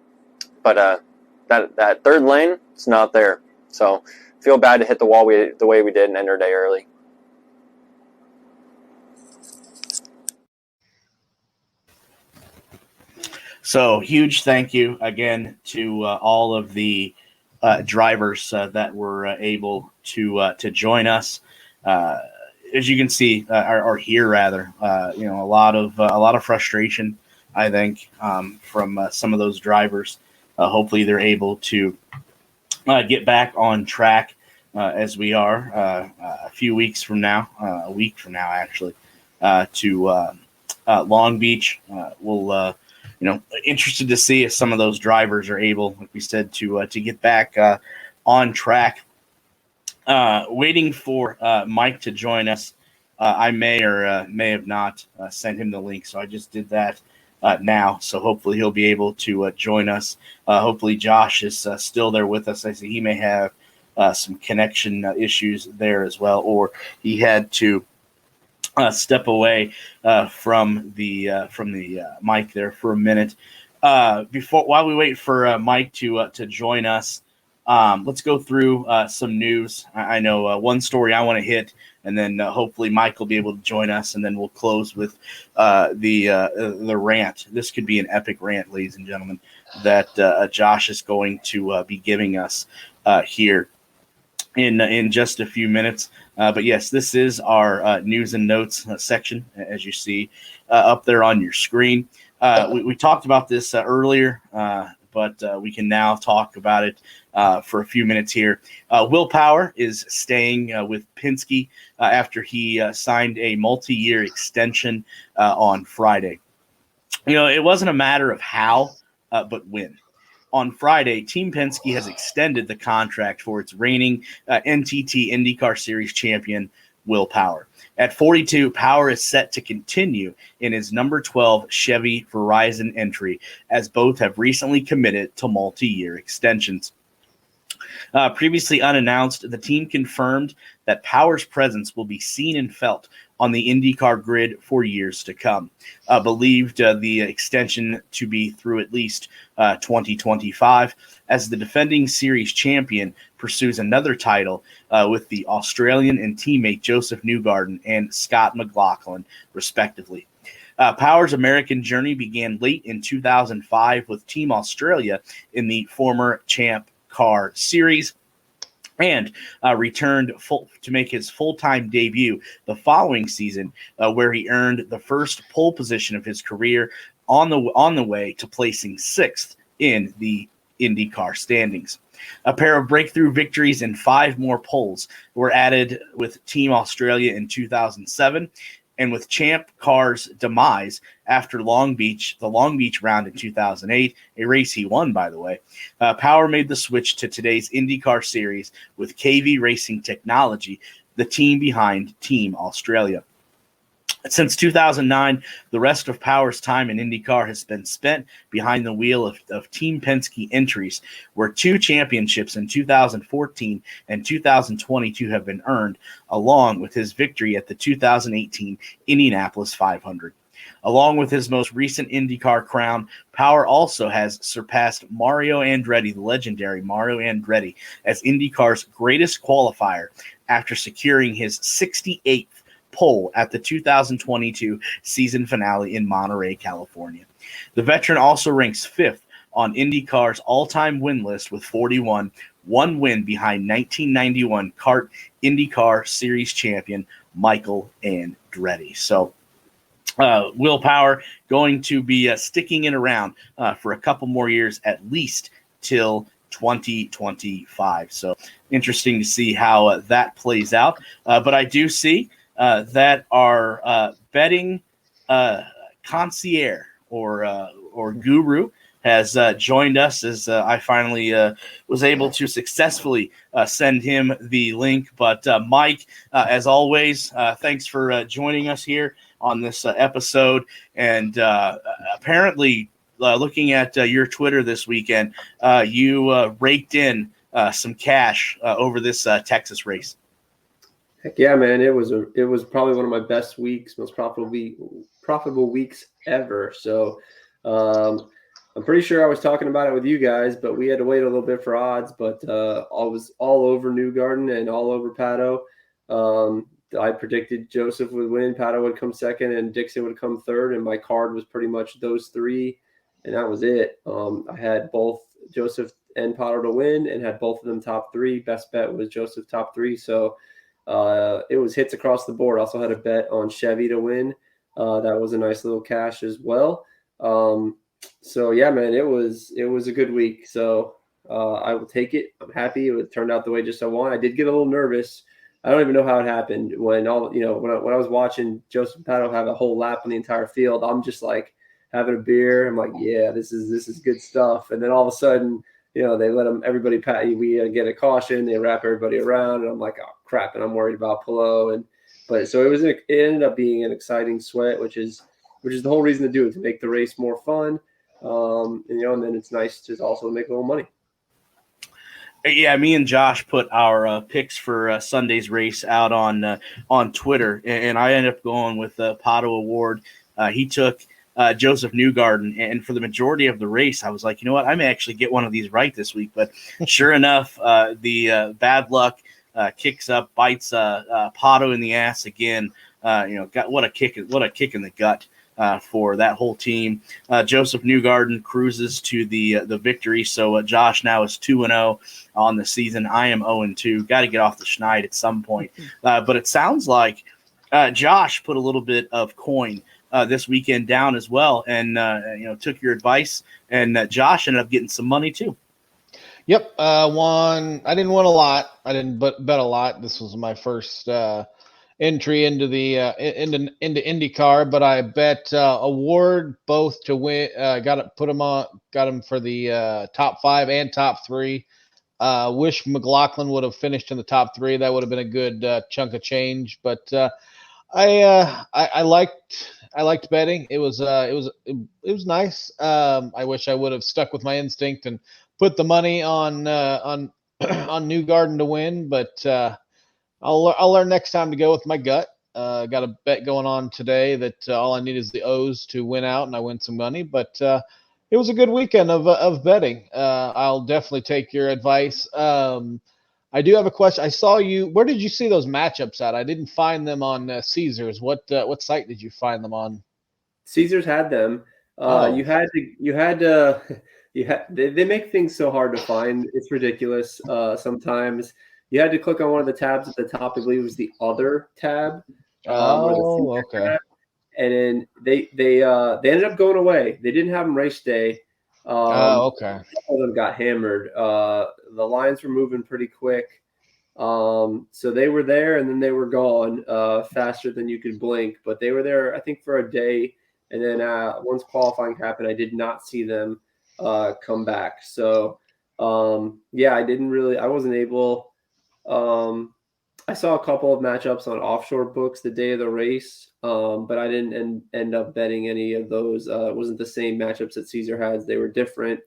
but that third lane, it's not there. So feel bad to hit the wall the way we did and end our day early. So huge thank you again to all of the drivers that were able to join us. As you can see, or hear rather, a lot of frustration, I think, from some of those drivers. Hopefully, they're able to get back on track as we are a few weeks from now, a week from now, actually, to Long Beach. We'll, interested to see if some of those drivers are able, like we said, to get back on track. Waiting for Mike to join us. I may or may have not sent him the link, so I just did that now. So hopefully he'll be able to join us. Hopefully Josh is still there with us. I see he may have some connection issues there as well, or he had to step away from the mic there for a minute. While we wait for Mike to join us, let's go through some news. I know one story I want to hit, and then hopefully Mike will be able to join us, and then we'll close with the rant. This could be an epic rant, ladies and gentlemen, that Josh is going to be giving us here in just a few minutes. But yes, this is our news and notes section, as you see up there on your screen. We talked about this earlier, but we can now talk about it for a few minutes here. Will Power is staying with Penske after he signed a multi-year extension on Friday. It wasn't a matter of how, but when. On Friday, Team Penske has extended the contract for its reigning NTT IndyCar Series champion, Will Power. At 42, Power is set to continue in his number 12 Chevy Verizon entry, as both have recently committed to multi-year extensions. Previously unannounced, the team confirmed that Power's presence will be seen and felt on the IndyCar grid for years to come. Believed the extension to be through at least 2025, as the defending series champion pursues another title with the Australian and teammate Joseph Newgarden and Scott McLaughlin, respectively. Power's American journey began late in 2005 with Team Australia in the former Champ Car Series, and returned to make his full-time debut the following season, where he earned the first pole position of his career on the way to placing sixth in the IndyCar standings. A pair of breakthrough victories and 5 more poles were added with Team Australia in 2007, and with Champ Car's demise after the Long Beach round in 2008, a race he won, by the way, Power made the switch to today's IndyCar Series with KV Racing Technology, the team behind Team Australia. Since 2009, the rest of Power's time in IndyCar has been spent behind the wheel of Team Penske entries, where 2 championships in 2014 and 2022 have been earned, along with his victory at the 2018 Indianapolis 500. Along with his most recent IndyCar crown, Power also has surpassed Mario Andretti, the legendary Mario Andretti, as IndyCar's greatest qualifier after securing his 68th pole at the 2022 season finale in Monterey, California. The veteran also ranks 5th on IndyCar's all-time win list with 41, one win behind 1991 kart IndyCar Series champion Michael Andretti. So Will Power going to be sticking it around for a couple more years, at least till 2025. So interesting to see how that plays out. But I do see that our betting concierge or guru has joined us as I finally was able to successfully send him the link. But Mike, as always, thanks for joining us here on this episode. And apparently, looking at your Twitter this weekend, you raked in some cash over this Texas race. Heck yeah, man! It was probably one of my best weeks, most profitable weeks ever. So I'm pretty sure I was talking about it with you guys, but we had to wait a little bit for odds. But I was all over Newgarden and all over Pato. I predicted Joseph would win, Pato would come second, and Dixon would come third. And my card was pretty much those three, and that was it. I had both Joseph and Pato to win, and had both of them top three. Best bet was Joseph top three. So it was hits across the board. Also had a bet on Chevy to win. That was a nice little cash as well. So yeah, man, it was a good week. So I will take it. I'm happy it turned out the way just I want. I did get a little nervous. I don't even know how it happened when when I was watching Joseph Pato have a whole lap on the entire field. I'm just like having a beer. I'm like, yeah, this is good stuff. And then all of a sudden, they let everybody we get a caution. They wrap everybody around, and I'm like, oh crap, and I'm worried about Pillow. But so it ended up being an exciting sweat, which is the whole reason to do it, to make the race more fun. And then it's nice to also make a little money. Yeah, me and Josh put our picks for Sunday's race out on Twitter, and I ended up going with Pato Award. He took Joseph Newgarden, and for the majority of the race, I was like, you know what, I may actually get one of these right this week. But sure enough, the bad luck kicks up, bites Pato in the ass again. What a kick in the gut for that whole team. Joseph Newgarden cruises to the victory. So Josh now is 2-0 on the season. I am 0-2. Got to get off the schneid at some point. But it sounds like Josh put a little bit of coin this weekend down as well, and took your advice. And Josh ended up getting some money too. Yep, won. I didn't win a lot. I didn't bet a lot. This was my first entry into the into IndyCar, but I bet Award both to win. Got him for the top 5 and top 3. Wish McLaughlin would have finished in the top 3. That would have been a good chunk of change. But I liked betting. It was nice. I wish I would have stuck with my instinct and put the money on Newgarden to win, but I'll learn next time to go with my gut. Got a bet going on today that all I need is the O's to win out, and I win some money. But it was a good weekend of betting. I'll definitely take your advice. I do have a question. I saw you. Where did you see those matchups at? I didn't find them on Caesars. What site did you find them on? Caesars had them. They make things so hard to find. It's ridiculous. Sometimes you had to click on one of the tabs at the top. I believe it was the other tab. Okay. And then they ended up going away. They didn't have them race day. Okay. All of them got hammered. The lines were moving pretty quick. So they were there and then they were gone faster than you could blink. But they were there, I think, for a day. And then once qualifying happened, I did not see them come back. So, I wasn't able. I saw a couple of matchups on offshore books the day of the race, but I didn't end up betting any of those. It wasn't the same matchups that Caesar had. They were different,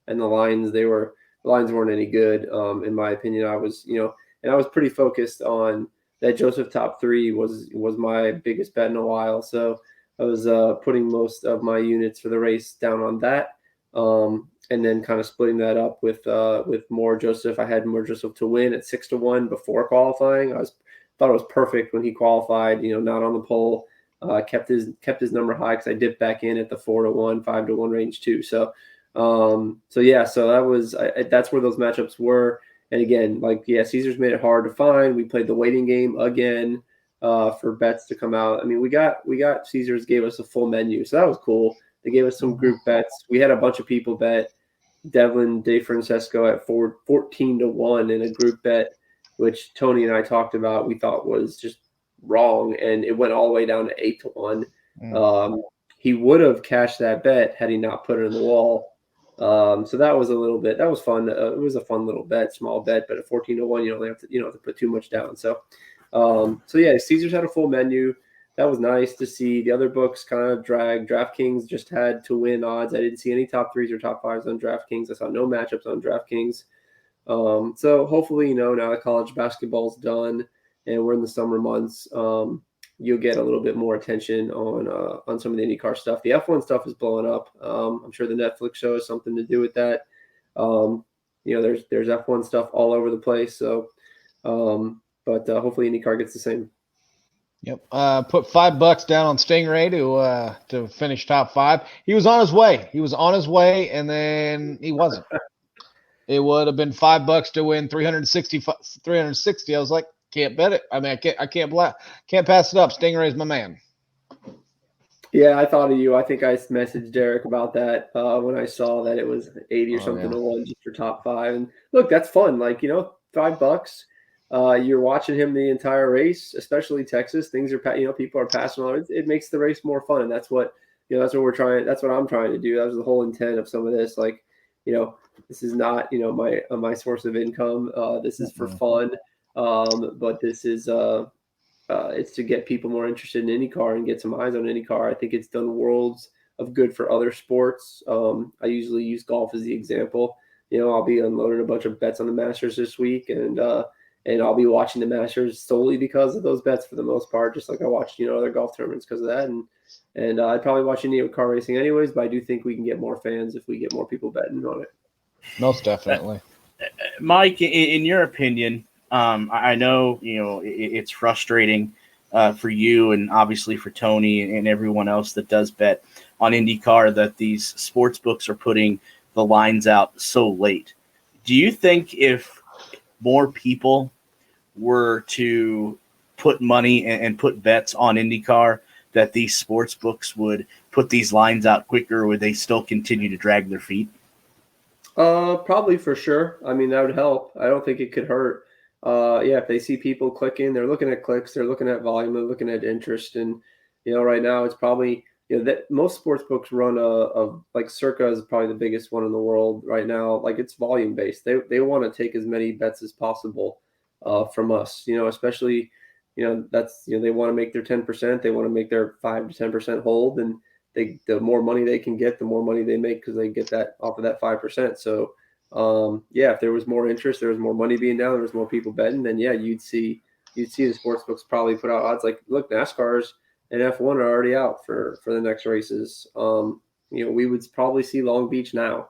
and the lines weren't any good, in my opinion. I was, and I was pretty focused on that Joseph top 3 was my biggest bet in a while. So I was putting most of my units for the race down on that, and then kind of splitting that up with more Joseph. I had more Joseph to win at 6-1 before qualifying. Thought it was perfect when he qualified. Not on the pole, kept his number high because I dipped back in at the 4-1, 5-1 range too. So That's where those matchups were. And again, Caesars made it hard to find. We played the waiting game again for bets to come out. I mean, we got Caesars gave us a full menu, so that was cool. They gave us some group bets. We had a bunch of people bet Devlin DeFrancesco at 14-1 in a group bet, which Tony and I talked about. We thought was just wrong, and it went all the way down to 8-1. He would have cashed that bet had he not put it in the wall. So that was fun. It was a fun little bet, small bet, but at 14-1, you don't have to put too much down. So Caesars had a full menu. That was nice to see. The other books kind of dragged. DraftKings just had to win odds. I didn't see any top 3s or top 5s on DraftKings. I saw no matchups on DraftKings. So hopefully, now that college basketball's done and we're in the summer months, you'll get a little bit more attention on some of the IndyCar stuff. The F1 stuff is blowing up. I'm sure the Netflix show has something to do with that. There's F1 stuff all over the place. So, but hopefully IndyCar gets the same. Yep. Put $5 down on Stingray to finish top 5. He was on his way. And then he wasn't. It would have been $5 to win 360. I was like, can't bet it. I mean, I can't pass it up. Stingray's my man. Yeah, I thought of you. I think I messaged Derek about that when I saw that it was 80 or something to 1 just for top 5. And look, that's fun. $5. You're watching him the entire race, especially Texas. Things are, people are passing on. It makes the race more fun, and that's what we're trying. That's what I'm trying to do. That was the whole intent of some of this. This is not my source of income. This is for fun, but this is it's to get people more interested in IndyCar and get some eyes on IndyCar. I think it's done worlds of good for other sports. I usually use golf as the example. I'll be unloading a bunch of bets on the Masters this week, and I'll be watching the Masters solely because of those bets for the most part, just like I watched, other golf tournaments because of that. And I'd probably watch IndyCar racing anyways, but I do think we can get more fans if we get more people betting on it. Most definitely. Mike, in your opinion, I know, it's frustrating for you and obviously for Tony and everyone else that does bet on IndyCar that these sports books are putting the lines out so late. Do you think if more people were to put money and put bets on IndyCar that these sports books would put these lines out quicker, or would they still continue to drag their feet? Probably for sure. I mean, that would help. I don't think it could hurt. If they see people clicking, they're looking at clicks, they're looking at volume, they're looking at interest. And, right now it's probably, that most sports books run like Circa is probably the biggest one in the world right now. It's volume based. They want to take as many bets as possible from us, especially, that's, they want to make their 10%. They want to make their 5 to 10% hold. And the more money they can get, the more money they make because they get that off of that 5%. So, if there was more interest, there was more money being down, there was more people betting, then you'd see the sports books probably put out odds like, look, NASCAR's and F1 are already out for the next races. We would probably see Long Beach now,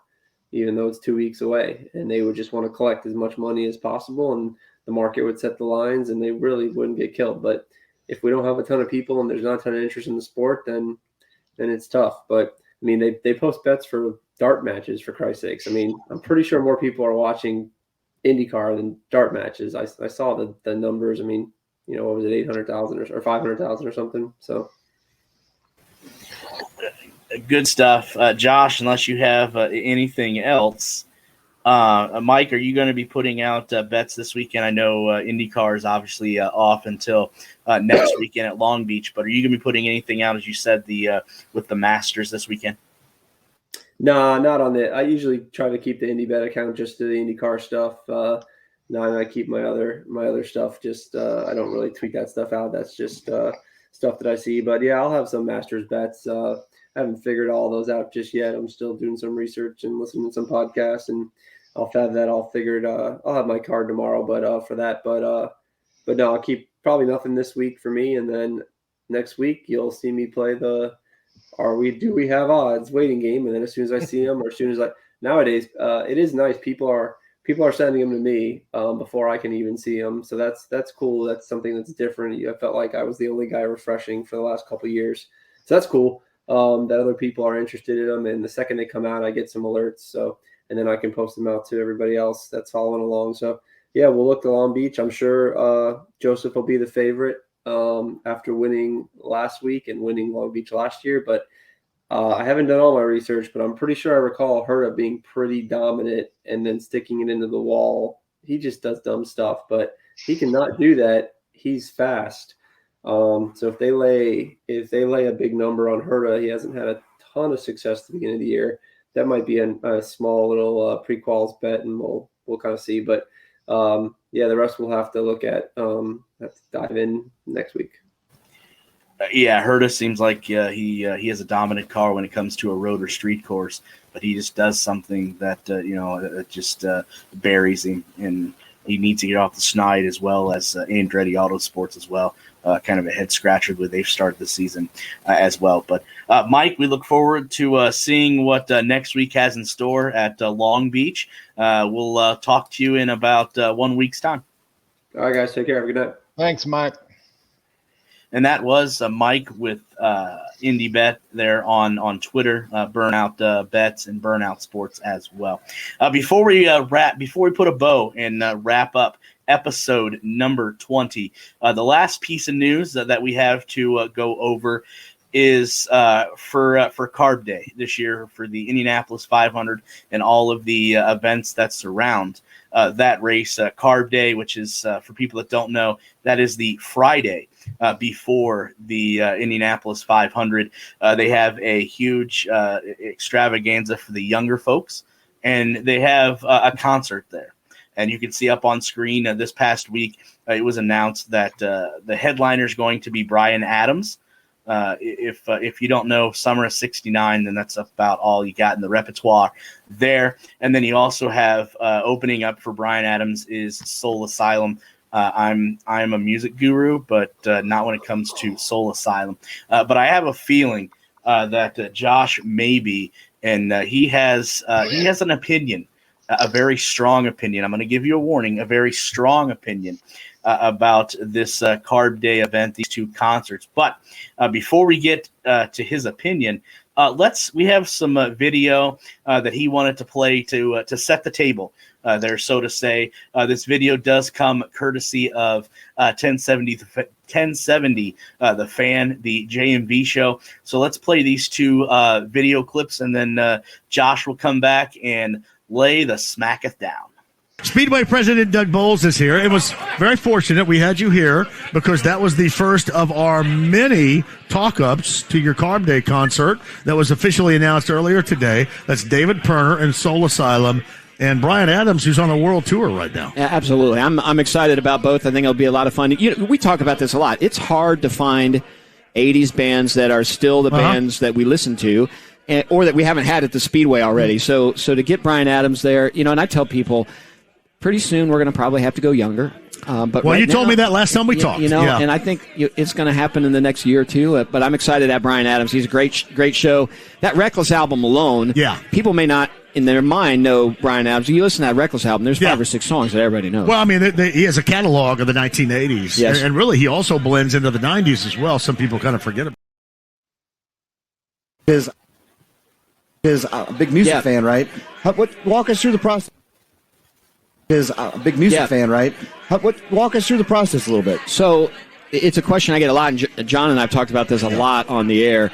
even though it's 2 weeks away, and they would just want to collect as much money as possible, and the market would set the lines, and they really wouldn't get killed. But if we don't have a ton of people and there's not a ton of interest in the sport, then it's tough. But I mean, they post bets for dart matches, for Christ's sakes. I mean, I'm pretty sure more people are watching IndyCar than dart matches. I saw the numbers. I mean, what was it, 800,000 or 500,000 or something? So good stuff. Josh, unless you have anything else, Mike, are you going to be putting out bets this weekend? I know IndyCar is obviously off until next weekend at Long Beach, but are you going to be putting anything out, as you said, with the Masters this weekend? No, not on it. I usually try to keep the IndyBet account just to the IndyCar stuff. I keep my other stuff. Just I don't really tweet that stuff out. That's just stuff that I see. But I'll have some Masters bets. I haven't figured all those out just yet. I'm still doing some research and listening to some podcasts, and I'll have that all figured. I'll have my card tomorrow, but no, I'll keep probably nothing this week for me, and then next week you'll see me play the do we have odds waiting game, and then as soon as I see them, or as soon as nowadays it is nice. People are sending them to me before I can even see them, so that's cool. That's something that's different. I felt like I was the only guy refreshing for the last couple of years, so that's cool. that other people are interested in them. And the second they come out, I get some alerts. So, and then I can post them out to everybody else that's following along. So yeah, we'll look to Long Beach. I'm sure Joseph will be the favorite after winning last week and winning Long Beach last year. But I haven't done all my research, but I'm pretty sure I recall Herta being pretty dominant and then sticking it into the wall. He just does dumb stuff, but he cannot do that. He's fast. So if they lay a big number on Herta, he hasn't had a ton of success at the beginning of the year. That might be a small little pre-quals bet, and we'll kind of see. But the rest we'll have to look at. Have to dive in next week. Herta seems like he has a dominant car when it comes to a road or street course, but he just does something that just buries him, and he needs to get off the schneid, as well as Andretti Autosports as well. Kind of a head scratcher where they've started the season as well. But Mike, we look forward to seeing what next week has in store at Long Beach. We'll talk to you in about 1 week's time. All right, guys, take care. Have a good night. Thanks, Mike. And that was Mike with IndyBet there on Twitter, Burnout Bets and Burnout Sports as well. Before we put a bow and wrap up episode number 20, the last piece of news that we have to go over is for Carb Day this year, for the Indianapolis 500 and all of the events that surround that race. Carb Day, which is, for people that don't know, that is the Friday before the Indianapolis 500. They have a huge extravaganza for the younger folks, and they have a concert there. And you can see up on screen this past week, it was announced that the headliner is going to be Bryan Adams. If you don't know Summer of '69, then that's about all you got in the repertoire there. And then you also have opening up for Bryan Adams is Soul Asylum. I'm a music guru, but not when it comes to Soul Asylum. But I have a feeling that Josh may be, and he has an opinion. A very strong opinion. I'm going to give you a warning, a very strong opinion about this Carb Day event, these two concerts. But before we get to his opinion, we have some video that he wanted to play to set the table there, so to say. This video does come courtesy of 1070 The Fan, the JMV show. So let's play these two video clips, and then Josh will come back and lay the smacketh down. Speedway President Doug Bowles is here. It was very fortunate we had you here because that was the first of our many talk-ups to your Carb Day concert that was officially announced earlier today. That's David Perner and Soul Asylum and Bryan Adams, who's on a world tour right now. Yeah, absolutely. I'm excited about both. I think it'll be a lot of fun. We talk about this a lot. It's hard to find 80s bands that are still the bands that we listen to, or that we haven't had at the Speedway already. So to get Bryan Adams there, and I tell people, pretty soon we're going to probably have to go younger. But you told me that last time we talked. And I think it's going to happen in the next year or two. But I'm excited at Bryan Adams. He's a great show. That Reckless album alone, people may not in their mind know Bryan Adams. You listen to that Reckless album, there's 5 or 6 songs that everybody knows. Well, I mean, he has a catalog of the 1980s. Yes. And really, he also blends into the 90s as well. Some people kind of forget about it. Is a big music fan, right? Walk us through the process. Is a big music fan, right? Walk us through the process a little bit. So it's a question I get a lot, and John and I have talked about this a lot on the air.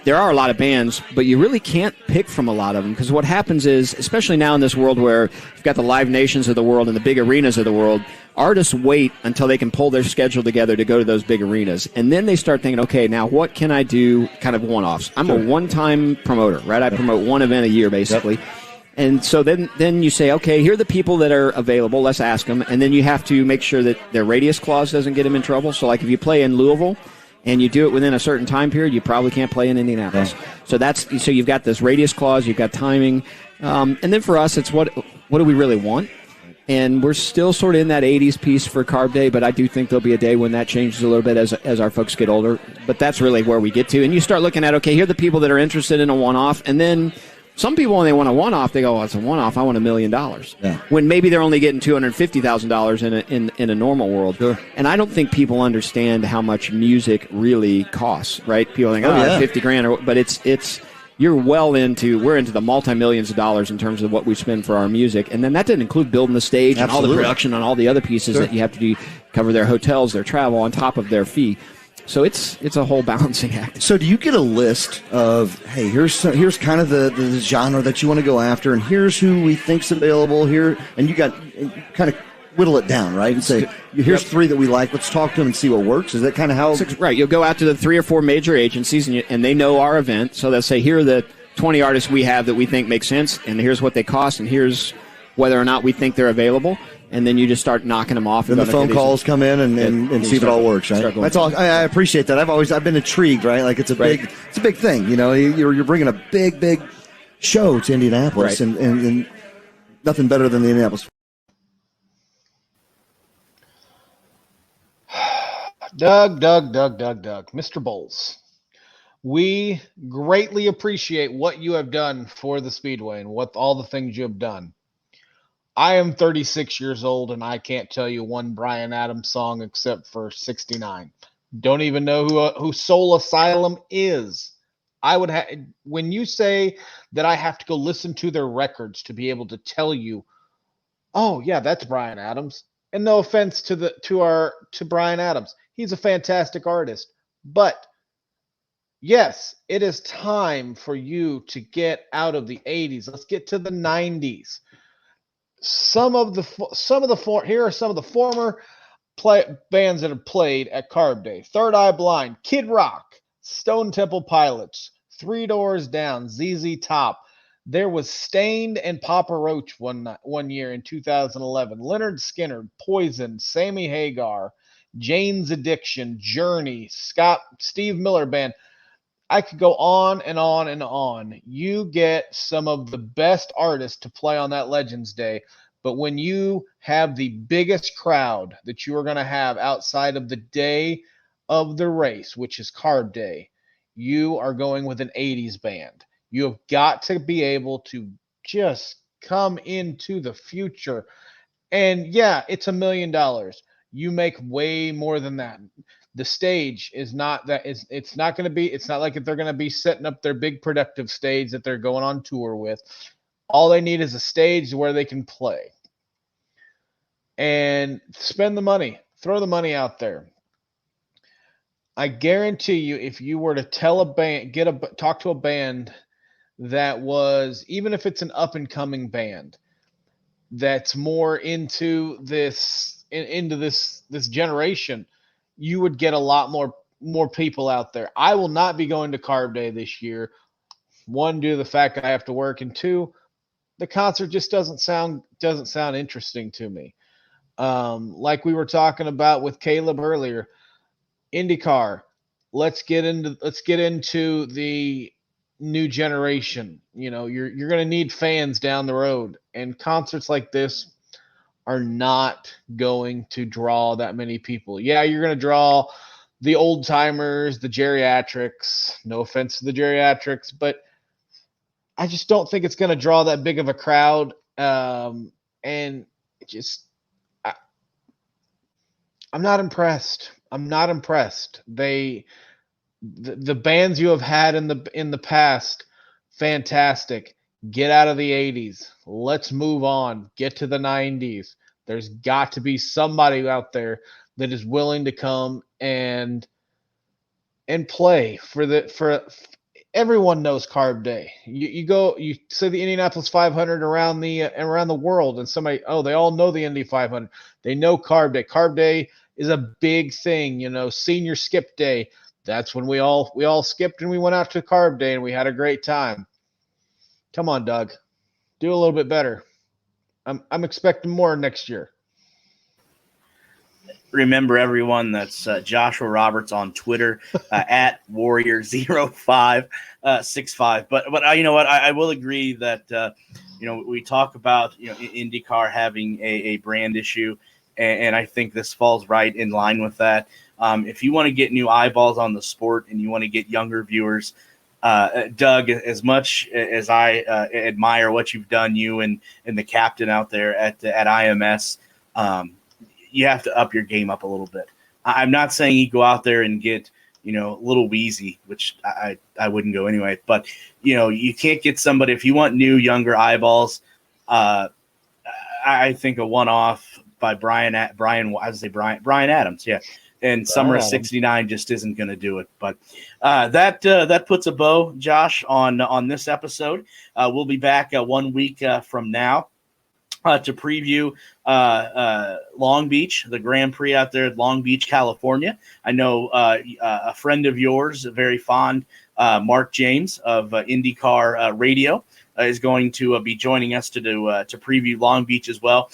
There are a lot of bands, but you really can't pick from a lot of them, because what happens is, especially now in this world where you've got the Live Nations of the world and the big arenas of the world, artists wait until they can pull their schedule together to go to those big arenas. And then they start thinking, okay, now what can I do kind of one-offs? I'm a one-time promoter, right? I promote one event a year, basically. Yep. And so then you say, okay, here are the people that are available. Let's ask them. And then you have to make sure that their radius clause doesn't get them in trouble. So like if you play in Louisville and you do it within a certain time period, you probably can't play in Indianapolis. Yeah. So you've got this radius clause, you've got timing. And then for us, it's what do we really want? And we're still sort of in that 80s piece for Carb Day, but I do think there'll be a day when that changes a little bit as our folks get older. But that's really where we get to. And you start looking at, okay, here are the people that are interested in a one-off, and then Some people, when they want a one-off, they go, "Oh, it's a one-off. I want $1 million." Yeah. When maybe they're only getting $250,000 in a normal world. Sure. And I don't think people understand how much music really costs. Right? People think, $50,000, but it's we're into the multi-millions of dollars in terms of what we spend for our music, and then that didn't include building the stage and all the production and all the other pieces that you have to do, cover their hotels, their travel on top of their fee. So it's a whole balancing act. So do you get a list of, hey, here's kind of the genre that you want to go after, and here's who we think's available here, and you kind of whittle it down, right? And say, here's 3 that we like. Let's talk to them and see what works. Is that kind of how? Right. You'll go out to the 3 or 4 major agencies, and they know our event. So they'll say, here are the 20 artists we have that we think make sense, and here's what they cost, and here's whether or not we think they're available. And then you just start knocking them off. Then the phone calls come in and see if it all works, right? That's all. I appreciate that. I've been intrigued, right? Like it's a big thing. You know, you're bringing a big show to Indianapolis, right. and nothing better than the Indianapolis. Doug, Mr. Bowles, we greatly appreciate what you have done for the Speedway and what all the things you have done. I am 36 years old, and I can't tell you one Bryan Adams song except for 69. Don't even know who Soul Asylum is. When you say that I have to go listen to their records to be able to tell you, oh yeah, that's Bryan Adams. And no offense to Bryan Adams, he's a fantastic artist. But yes, it is time for you to get out of the 80s. Let's get to the 90s. Here are some of the former bands that have played at Carb Day: Third Eye Blind, Kid Rock, Stone Temple Pilots, Three Doors Down, ZZ Top. There was Stained and Papa Roach one year in 2011. Leonard Skinner, Poison, Sammy Hagar, Jane's Addiction, Journey, Steve Miller Band. I could go on and on and on. You get some of the best artists to play on that Legends Day, but when you have the biggest crowd that you are going to have outside of the day of the race, which is Carb Day, you are going with an 80s band. You have got to be able to just come into the future. And yeah, it's $1 million. You make way more than that. The stage is not that. It's not going to be. It's not like if they're going to be setting up their big productive stage that they're going on tour with. All they need is a stage where they can play and spend the money. Throw the money out there. I guarantee you, if you were to tell a band, talk to a band that was, even if it's an up and coming band that's more into this generation, you would get a lot more people out there. I will not be going to Carb Day this year. 1, due to the fact that I have to work, and 2, the concert just doesn't sound interesting to me. Like we were talking about with Caleb earlier, IndyCar. Let's get into the new generation. You know, you're going to need fans down the road, and concerts like this are not going to draw that many people. Yeah, you're going to draw the old timers, the geriatrics. No offense to the geriatrics, but I just don't think it's going to draw that big of a crowd. And I'm not impressed. The bands you have had in the past, fantastic. Get out of the 80s. Let's move on. Get to the 90s. There's got to be somebody out there that is willing to come and play for everyone knows Carb Day. You say the Indianapolis 500 around the world, and somebody, they all know the Indy 500. They know Carb Day. Carb Day is a big thing, senior skip day. That's when we all skipped and we went out to Carb Day and we had a great time. Come on, Doug. Do a little bit better. I'm expecting more next year. Remember, everyone, that's Joshua Roberts on Twitter at Warrior0565. But you know what? I will agree that we talk about IndyCar having a brand issue, and I think this falls right in line with that. If you want to get new eyeballs on the sport and you want to get younger viewers, Doug, as much as I admire what you've done, you and the captain out there at IMS, you have to up your game up a little bit. I'm not saying you go out there and get, a little wheezy, which I wouldn't go anyway. But, you can't get somebody, if you want new, younger eyeballs, I think a one-off by Brian Adams, yeah. And summer of '69 just isn't going to do it. But that puts a bow, Josh, on this episode. We'll be back 1 week from now to preview Long Beach, the Grand Prix out there at Long Beach, California. I know a friend of yours, very fond, Mark James of IndyCar Radio, is going to be joining us to preview Long Beach as well.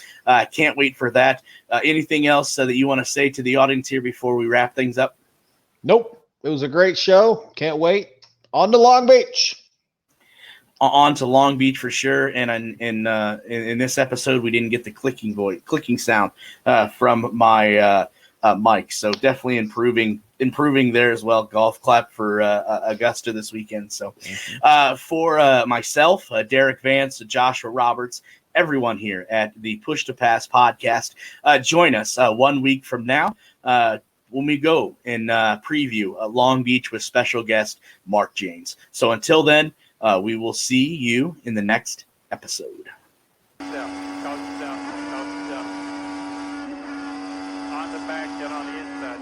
Can't wait for that. Anything else that you want to say to the audience here before we wrap things up? Nope. It was a great show. Can't wait. On to Long Beach. On to Long Beach for sure. And in this episode, we didn't get the clicking sound from my mic. So definitely improving there as well. Golf clap for Augusta this weekend. So for myself, Derik Vance, Joshua Roberts, everyone here at the Push to Pass podcast, join us 1 week from now when we go and preview Long Beach with special guest Mark James. So until then, we will see you in the next episode. On the back and on the inside.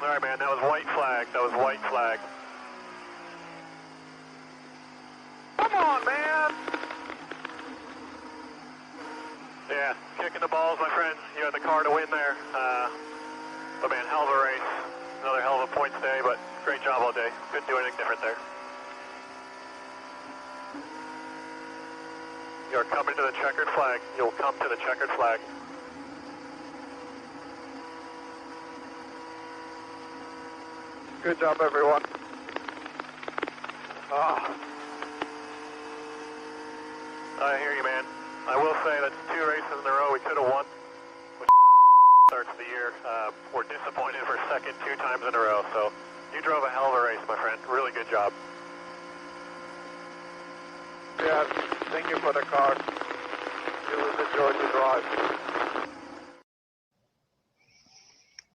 All right, man, that was white flag. Come on, man. Yeah, kicking the balls, my friend. You had the car to win there. But man, hell of a race. Another hell of a points day, but great job all day. Couldn't do anything different there. You're coming to the checkered flag. You'll come to the checkered flag. Good job, everyone. I hear you, man. I will say that's 2 races in a row we could have won. Which starts the year. We're disappointed for second 2 times in a row. So you drove a hell of a race, my friend. Really good job. Yeah, thank you for the car. It was a joy to drive.